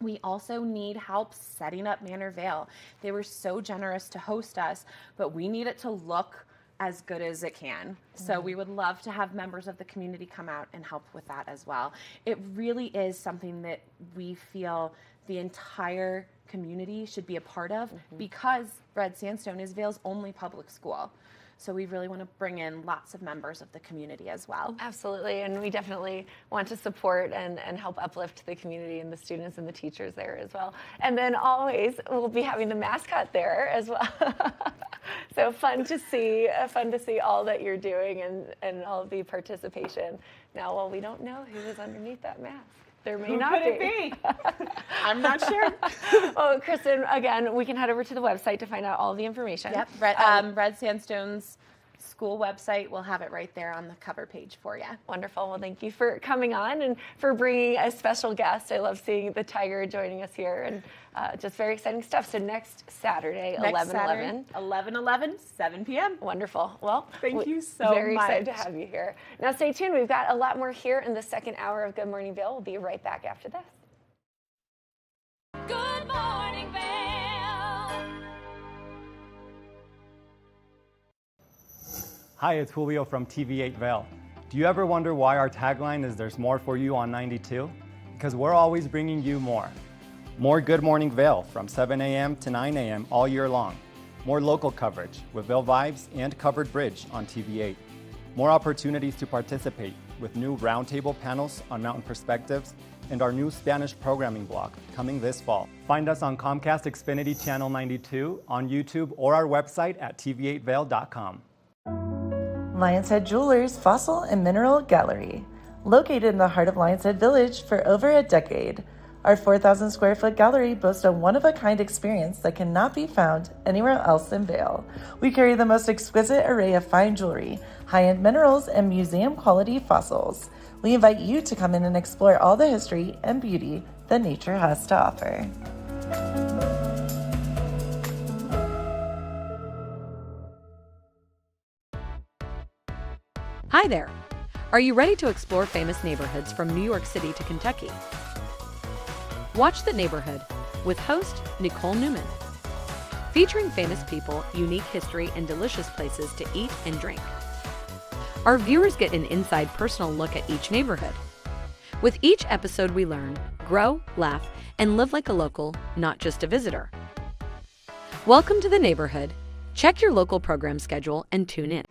We also need help setting up Manor Vail. They were so generous to host us, but we need it to look as good as it can. So we would love to have members of the community come out and help with that as well. It really is something that we feel the entire community should be a part of because Red Sandstone is Vail's only public school. So we really want to bring in lots of members of the community as well. Absolutely, and we definitely want to support and help uplift the community and the students and the teachers there as well. And then always we'll be having the mascot there as well. So fun to see all that you're doing and all of the participation. Now, well, we don't know who is underneath that mask. There may not could it be? I'm not sure. Well, Kristen, again, we can head over to the website to find out all the information. Yep, Red Sandstone's school website will have it right there on the cover page for you. Wonderful. Well, thank you for coming on and for bringing a special guest. I love seeing the Tiger joining us here, and just very exciting stuff. So next Saturday, 11/11, 7 p.m. Wonderful. Well, thank you so much. Very excited to have you here. Now stay tuned. We've got a lot more here in the second hour of Good Morning Vail. We'll be right back after this. Good morning, Vail. Hi, it's Julio from TV8 Vail. Do you ever wonder why our tagline is "There's more for you on 92"? Because we're always bringing you more. More Good Morning Vail from 7 a.m. to 9 a.m. all year long. More local coverage with Vail Vibes and Covered Bridge on TV8. More opportunities to participate with new roundtable panels on mountain perspectives and our new Spanish programming block coming this fall. Find us on Comcast Xfinity Channel 92, on YouTube, or our website at tv8vail.com. Lions Head Jewelers Fossil and Mineral Gallery. Located in the heart of Lions Head Village for over a decade, our 4,000 square foot gallery boasts a one-of-a-kind experience that cannot be found anywhere else in Vail. We carry the most exquisite array of fine jewelry, high-end minerals, and museum-quality fossils. We invite you to come in and explore all the history and beauty that nature has to offer. Hi there! Are you ready to explore famous neighborhoods from New York City to Kentucky? Watch The Neighborhood with host Nicole Newman. Featuring famous people, unique history, and delicious places to eat and drink. Our viewers get an inside personal look at each neighborhood. With each episode we learn, grow, laugh, and live like a local, not just a visitor. Welcome to The Neighborhood. Check your local program schedule and tune in.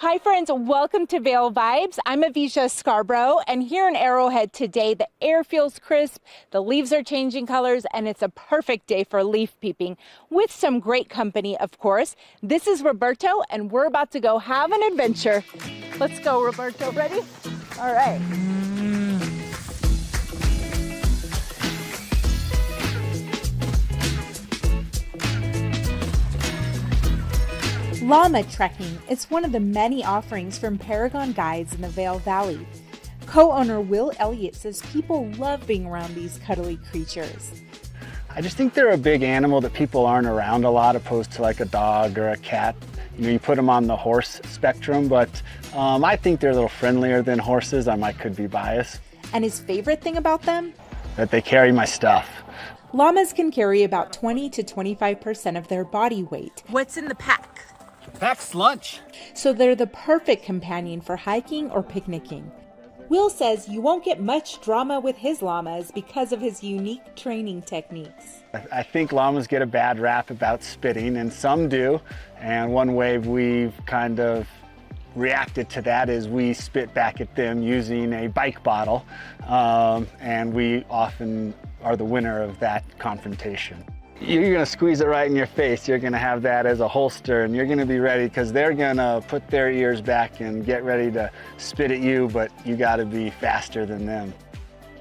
Hi friends, welcome to Vail Vibes. I'm Avisha Scarborough, and here in Arrowhead today, the air feels crisp, the leaves are changing colors, and it's a perfect day for leaf peeping with some great company, of course. This is Roberto, and we're about to go have an adventure. Let's go, Roberto. Ready? All right. Llama trekking is one of the many offerings from Paragon Guides in the Vail Valley. Co-owner Will Elliott says people love being around these cuddly creatures. I just think they're a big animal that people aren't around a lot, opposed to like a dog or a cat. You know, you put them on the horse spectrum, but I think they're a little friendlier than horses. I could be biased. And his favorite thing about them? That they carry my stuff. Llamas can carry about 20 to 25% of their body weight. What's in the pack? Pack's lunch. So they're the perfect companion for hiking or picnicking. Will says you won't get much drama with his llamas because of his unique training techniques. I think llamas get a bad rap about spitting, and some do. And one way we've kind of reacted to that is we spit back at them using a bike bottle. And we often are the winner of that confrontation. You're gonna squeeze it right in your face. You're gonna have that as a holster, and you're gonna be ready because they're gonna put their ears back and get ready to spit at you, but you gotta be faster than them.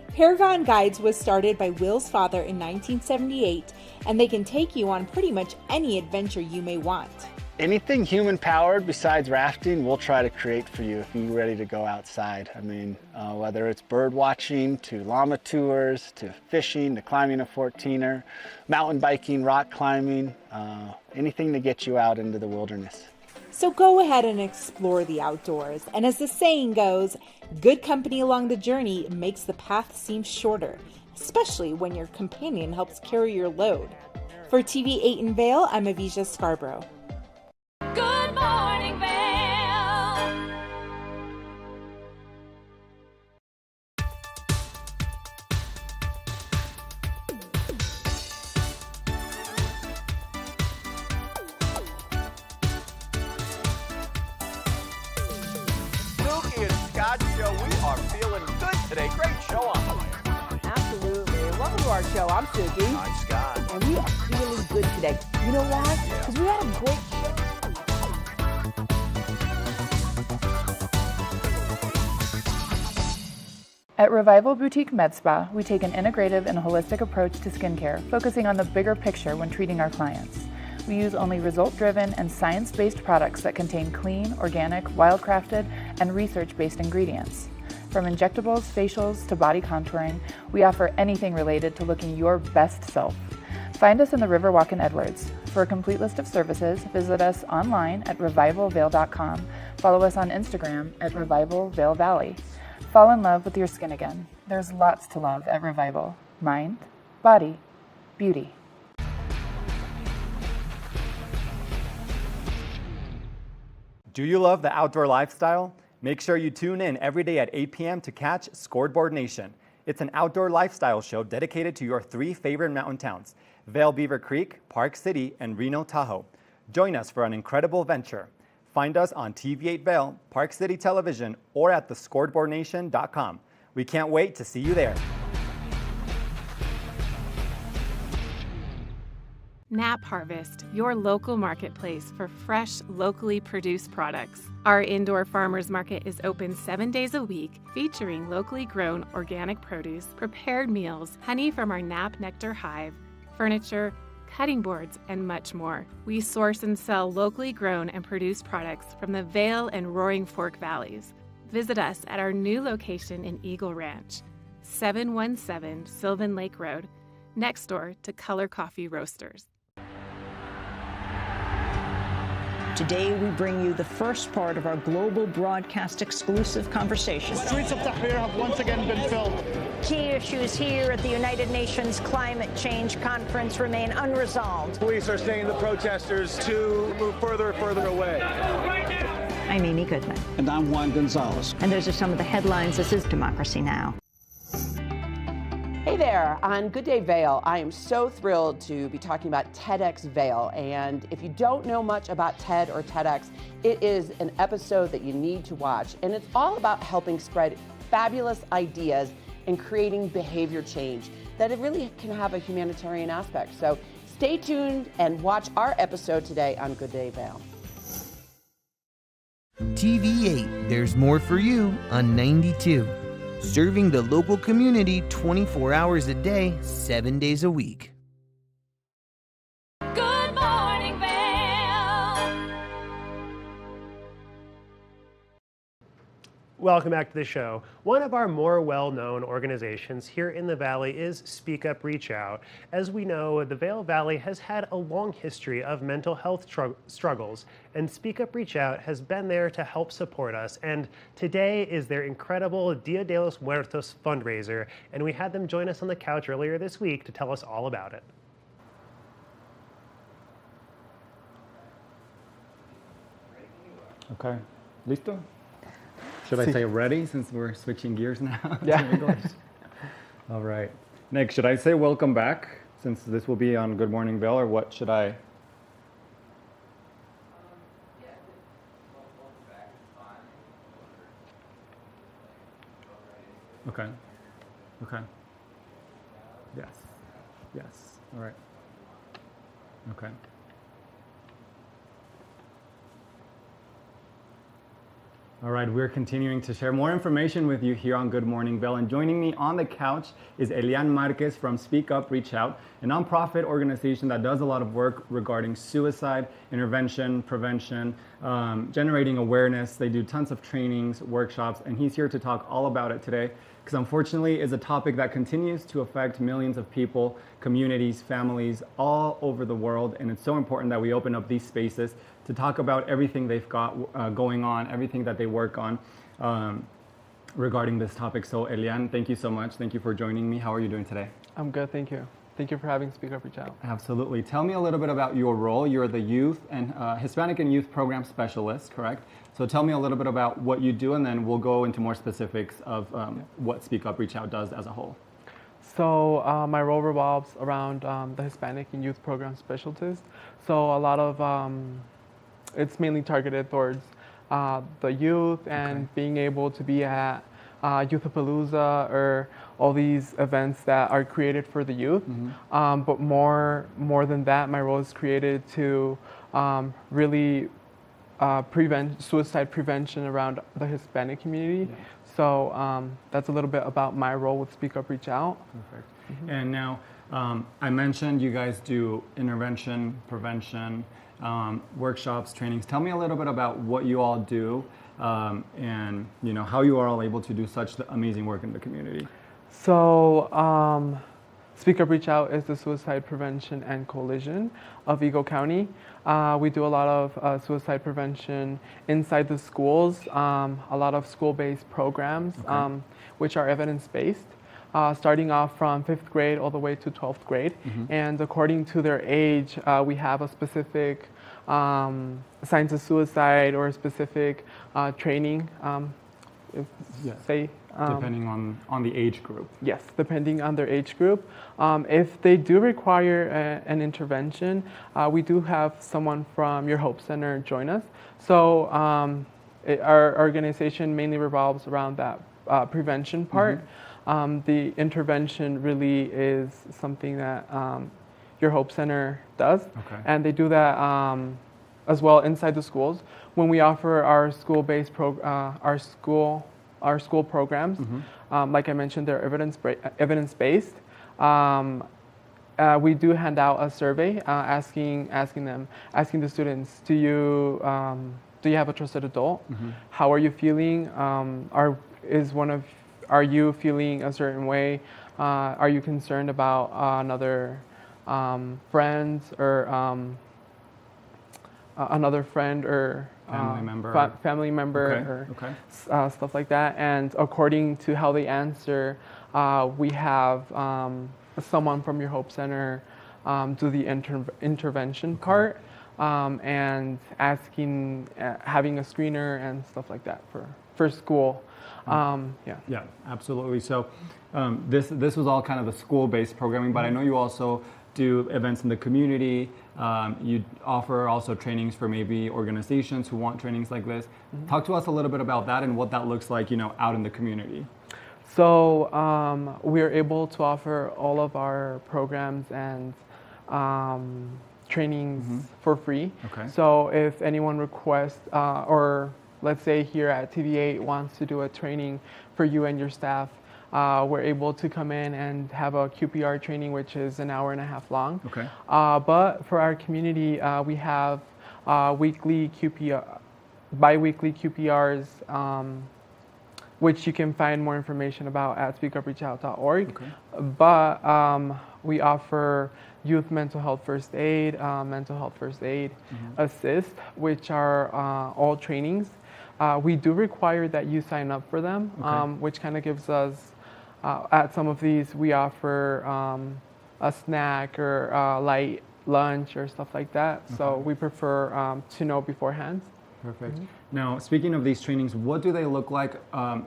Paragon Guides was started by Will's father in 1978, and they can take you on pretty much any adventure you may want. Anything human-powered besides rafting, we'll try to create for you if you're ready to go outside. I mean, whether it's bird watching, to llama tours, to fishing, to climbing a 14er, mountain biking, rock climbing, anything to get you out into the wilderness. So go ahead and explore the outdoors. And as the saying goes, good company along the journey makes the path seem shorter, especially when your companion helps carry your load. For TV8 in Vail, I'm Avisha Scarborough. Good morning, Vail. Dookie and Scott show. We are feeling good today. Great show on the way. Absolutely. And welcome to our show. I'm Suki. I'm Scott. And we are feeling good today. You know why? Because we had a great show. At Revival Boutique Med Spa, we take an integrative and holistic approach to skincare, focusing on the bigger picture when treating our clients. We use only result-driven and science-based products that contain clean, organic, wildcrafted, and research-based ingredients. From injectables, facials, to body contouring, we offer anything related to looking your best self. Find us in the Riverwalk in Edwards. For a complete list of services, visit us online at revivalvail.com. Follow us on Instagram at Revival Vail Valley. Fall in love with your skin again. There's lots to love at Revival. Mind, body, beauty. Do you love the outdoor lifestyle? Make sure you tune in every day at 8 p.m. to catch Scoreboard Nation. It's an outdoor lifestyle show dedicated to your 3 favorite mountain towns, Vail Beaver Creek, Park City, and Reno Tahoe. Join us for an incredible venture. Find us on TV8 Vail, Park City Television, or at thescoreboardnation.com. We can't wait to see you there. Nap Harvest, your local marketplace for fresh, locally produced products. Our indoor farmers market is open 7 days a week, featuring locally grown organic produce, prepared meals, honey from our Nap Nectar hive, furniture, cutting boards, and much more. We source and sell locally grown and produced products from the Vail and Roaring Fork Valleys. Visit us at our new location in Eagle Ranch, 717 Sylvan Lake Road, next door to Color Coffee Roasters. Today, we bring you the first part of our global broadcast exclusive conversation. The streets of Tahrir have once again been filled. Key issues here at the United Nations Climate Change Conference remain unresolved. Police are saying the protesters to move further and further away. I'm Amy Goodman. And I'm Juan Gonzalez. And those are some of the headlines. This is Democracy Now! Hey there, on Good Day Vail, I am so thrilled to be talking about TEDx Vail. And if you don't know much about TED or TEDx, it is an episode that you need to watch. And it's all about helping spread fabulous ideas and creating behavior change that it really can have a humanitarian aspect. So stay tuned and watch our episode today on Good Day Vail. TV8, there's more for you on 92. Serving the local community 24 hours a day, 7 days a week. Good morning, Vail. Welcome back to the show. One of our more well-known organizations here in the Valley is Speak Up, Reach Out. As we know, the Vail Valley has had a long history of mental health struggles, and Speak Up, Reach Out has been there to help support us. And today is their incredible Dia de los Muertos fundraiser, and we had them join us on the couch earlier this week to tell us all about it. Okay, listo? Should I say ready since we're switching gears now? Yeah. to English? All right. Nick, should I say welcome back since this will be on Good Morning Vail, or what should I? Okay. Okay. Yes. Yes. All right. Okay. All right, we're continuing to share more information with you here on Good Morning Vail. And joining me on the couch is Elian Marquez from Speak Up, Reach Out, a nonprofit organization that does a lot of work regarding suicide, intervention, prevention, generating awareness. They do tons of trainings, workshops, and he's here to talk all about it today because unfortunately it's a topic that continues to affect millions of people, communities, families all over the world. And it's so important that we open up these spaces to talk about everything they've got going on, everything that they work on regarding this topic. So Elian, thank you so much. Thank you for joining me. How are you doing today? I'm good, thank you. Thank you for having Speak Up, Reach Out. Absolutely. Tell me a little bit about your role. You're the youth and Hispanic and Youth Program Specialist, correct? So tell me a little bit about what you do, and then we'll go into more specifics of what Speak Up, Reach Out does as a whole. So my role revolves around the Hispanic and Youth Program Specialist. So a lot of, it's mainly targeted towards the youth and being able to be at Youthapalooza or all these events that are created for the youth. But more than that, my role is created to really prevent suicide prevention around the Hispanic community. So that's a little bit about my role with Speak Up, Reach Out. Perfect. And now, I mentioned you guys do intervention, prevention, workshops, trainings. Tell me a little bit about what you all do and how you are all able to do such amazing work in the community. So Speak Up, Reach Out is the Suicide Prevention and Coalition of Eagle County. We do a lot of suicide prevention inside the schools, a lot of school-based programs, which are evidence-based, starting off from 5th grade all the way to 12th grade. And according to their age, we have a specific signs of suicide or a specific training, depending on the age group. Yes, depending on their age group. If they do require an intervention, we do have someone from your Hope Center join us. So our organization mainly revolves around that prevention part. The intervention really is something that your Hope Center does. And they do that as well inside the schools. When we offer our school-based our school programs, like I mentioned, they're evidence-based. We do hand out a survey asking the students, do you have a trusted adult? How are you feeling? Are you feeling a certain way? Are you concerned about another friend or family member or stuff like that? And according to how they answer, we have someone from your Hope Center do the intervention part. and asking, having a screener and stuff like that for school. Yeah, absolutely. So this was all kind of the school-based programming, but I know you also do events in the community. You offer also trainings for maybe organizations who want trainings like this. Talk to us a little bit about that and what that looks like, out in the community. So we're able to offer all of our programs and trainings for free. Okay. So if anyone requests, or let's say here at TV8 wants to do a training for you and your staff, we're able to come in and have a QPR training, which is an hour and a half long. Okay. But for our community, we have weekly QPR, bi-weekly QPRs, which you can find more information about at speakupreachout.org. Okay. But we offer youth mental health first aid, assist, which are all trainings. We do require that you sign up for them, which kind of gives us, at some of these, we offer a snack or light lunch or stuff like that. Okay. So we prefer to know beforehand. Perfect. Now, speaking of these trainings, what do they look like?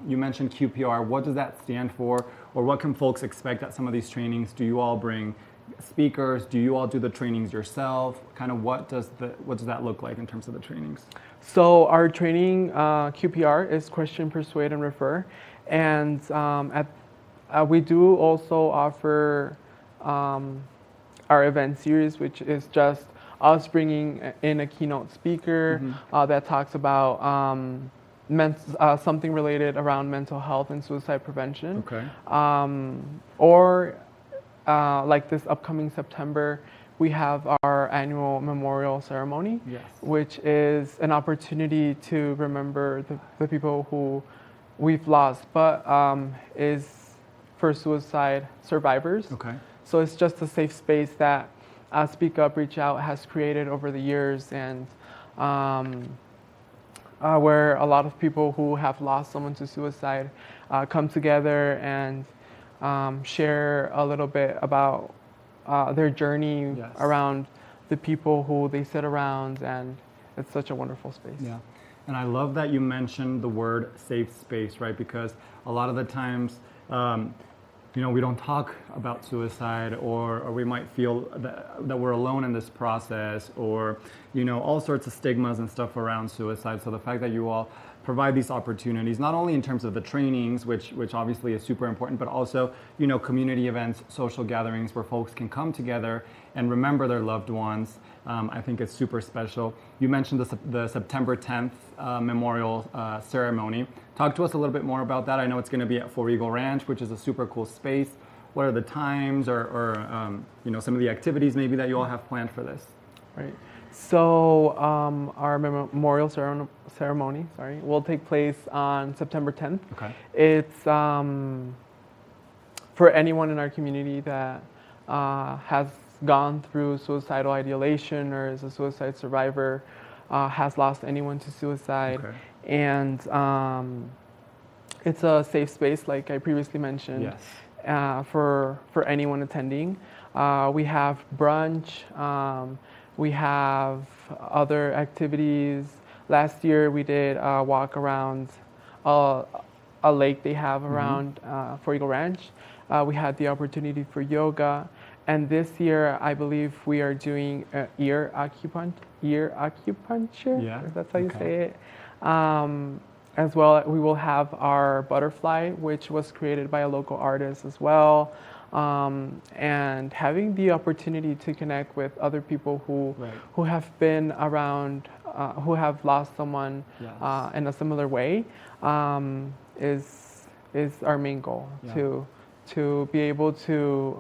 You mentioned QPR. What does that stand for? Or what can folks expect at some of these trainings? Do you all bring speakers? Do you all do the trainings yourself? Kind of what does that look like in terms of the trainings? So our training, QPR, is Question, Persuade, and Refer. And we do also offer our event series, which is just us bringing in a keynote speaker that talks about something related around mental health and suicide prevention. Okay. Or like this upcoming September, we have our annual memorial ceremony, which is an opportunity to remember the people who we've lost, but is for suicide survivors. Okay. So it's just a safe space that Speak Up, Reach Out has created over the years, and where a lot of people who have lost someone to suicide come together and share a little bit about their journey around the people who they sit around, and it's such a wonderful space. Yeah, and I love that you mentioned the word safe space, right? Because a lot of the times, we don't talk about suicide, or we might feel that we're alone in this process, or, all sorts of stigmas and stuff around suicide. So the fact that you all provide these opportunities, not only in terms of the trainings, which obviously is super important, but also, community events, social gatherings where folks can come together and remember their loved ones. I think it's super special. You mentioned the September 10th memorial ceremony. Talk to us a little bit more about that. I know it's going to be at 4 Eagle Ranch, which is a super cool space. What are the times or some of the activities maybe that you all have planned for this? Right. So our memorial ceremony, will take place on September 10th. Okay. It's for anyone in our community that has gone through suicidal ideation or is a suicide survivor, has lost anyone to suicide. Okay. And it's a safe space, like I previously mentioned, for anyone attending. We have brunch. We have other activities. Last year we did a walk around a lake they have around 4 Eagle Ranch. We had the opportunity for yoga. And this year, I believe we are doing ear acupuncture, if that's how you say it. As well, we will have our butterfly, which was created by a local artist as well. And having the opportunity to connect with other people who have been around, who have lost someone in a similar way, is our main goal, to be able to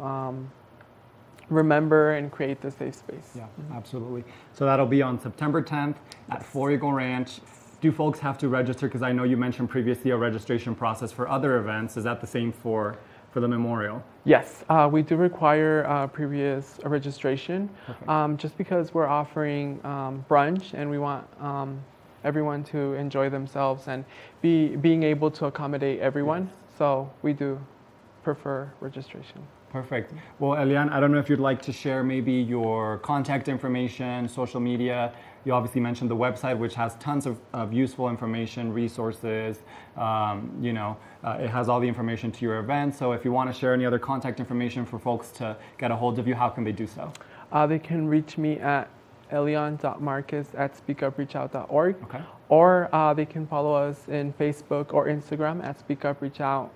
remember and create the safe space. Yeah, absolutely. So that'll be on September 10th at 4 Eagle Ranch. Do folks have to register? Because I know you mentioned previously a registration process for other events. Is that the same for the memorial? Yes, we do require previous registration, just because we're offering brunch and we want everyone to enjoy themselves and being able to accommodate everyone. So we do prefer registration. Perfect. Well, Elian, I don't know if you'd like to share maybe your contact information, social media. You obviously mentioned the website, which has tons of useful information, resources. It has all the information to your event. So if you want to share any other contact information for folks to get a hold of you, how can they do so? They can reach me at elian.marcus@speakupreachout.org. Okay. Or they can follow us in Facebook or Instagram at SpeakUpReachOut.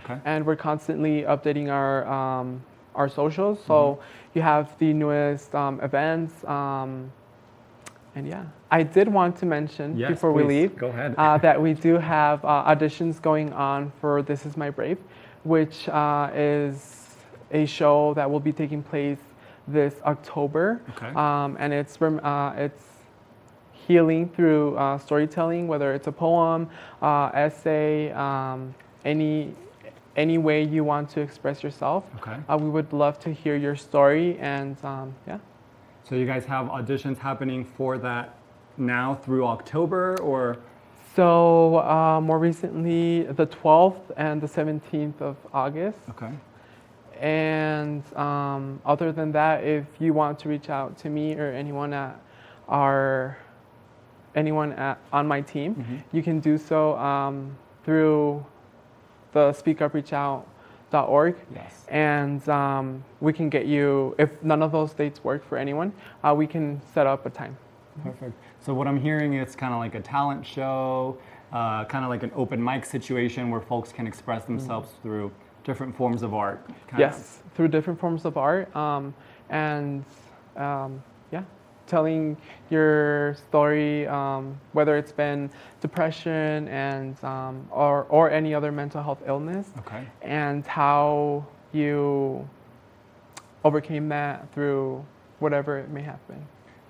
Okay. And we're constantly updating our socials. So you have the newest events. And yeah, I did want to mention before we leave go ahead. that we do have auditions going on for This Is My Brave, which is a show that will be taking place this October. Okay. And it's healing through storytelling, whether it's a poem, essay, any way you want to express yourself. Okay. We would love to hear your story, and yeah. So you guys have auditions happening for that now through October, or? So more recently, the 12th and the 17th of August. Okay. And other than that, if you want to reach out to me or anyone on my team, you can do so through the speakupreachout.org. Yes. And we can get you, if none of those dates work for anyone, we can set up a time. Perfect. So what I'm hearing is kind of like a talent show, kind of like an open mic situation where folks can express themselves through different forms of art. Yes, through different forms of art. Telling your story, whether it's been depression and or any other mental health illness, okay, and how you overcame that through whatever it may have been.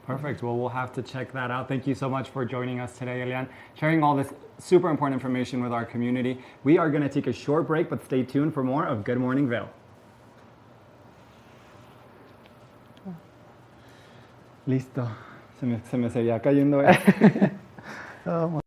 Perfect. Well, we'll have to check that out. Thank you so much for joining us today, Elian, sharing all this super important information with our community. We are going to take a short break, but stay tuned for more of Good Morning Vail. Listo. Se me seguía cayendo esto. Oh, my.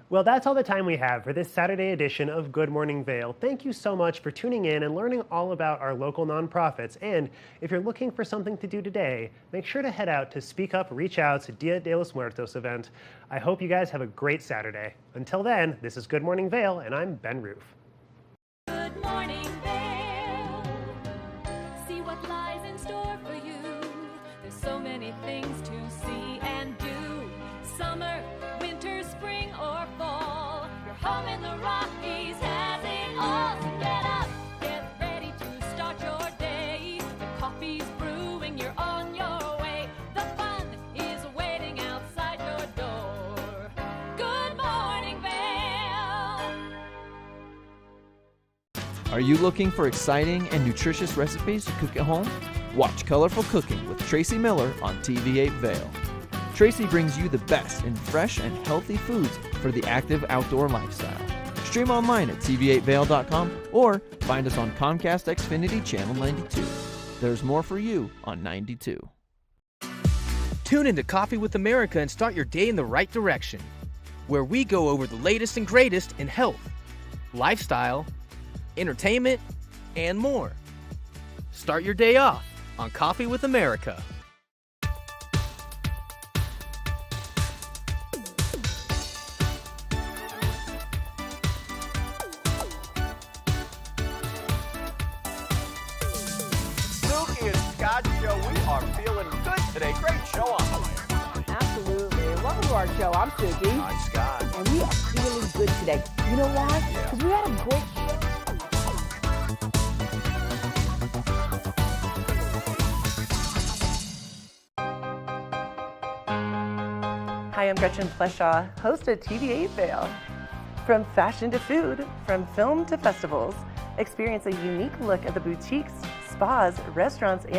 Well, that's all the time we have for this Saturday edition of Good Morning Vail. Thank you so much for tuning in and learning all about our local nonprofits. And if you're looking for something to do today, make sure to head out to Speak Up, Reach Out's Dia de los Muertos event. I hope you guys have a great Saturday. Until then, this is Good Morning Vail, and I'm Ben Roof. Good morning, Vail. See what lies in store for you. There's so many things to see and do. Summer, winter, spring, or fall. Your home in the Rockies has it all. So get up, get ready to start your day. The coffee's brewing, you're on your way. The fun is waiting outside your door. Good morning, Vail. Are you looking for exciting and nutritious recipes to cook at home? Watch Colorful Cooking with Tracy Miller on TV8 Vail. Tracy brings you the best in fresh and healthy foods for the active outdoor lifestyle. Stream online at tv8vail.com or find us on Comcast Xfinity Channel 92. There's more for you on 92. Tune into Coffee with America and start your day in the right direction, where we go over the latest and greatest in health, lifestyle, entertainment, and more. Start your day off on Coffee with America. today. Great show on the way. Absolutely. And welcome to our show. I'm Susie. Hi, Scott. And we are feeling good today. You know why? Because we had a great show. Hi, I'm Gretchen Pleshaw, host of TV8 Vail. From fashion to food, from film to festivals, experience a unique look at the boutiques, spas, restaurants, and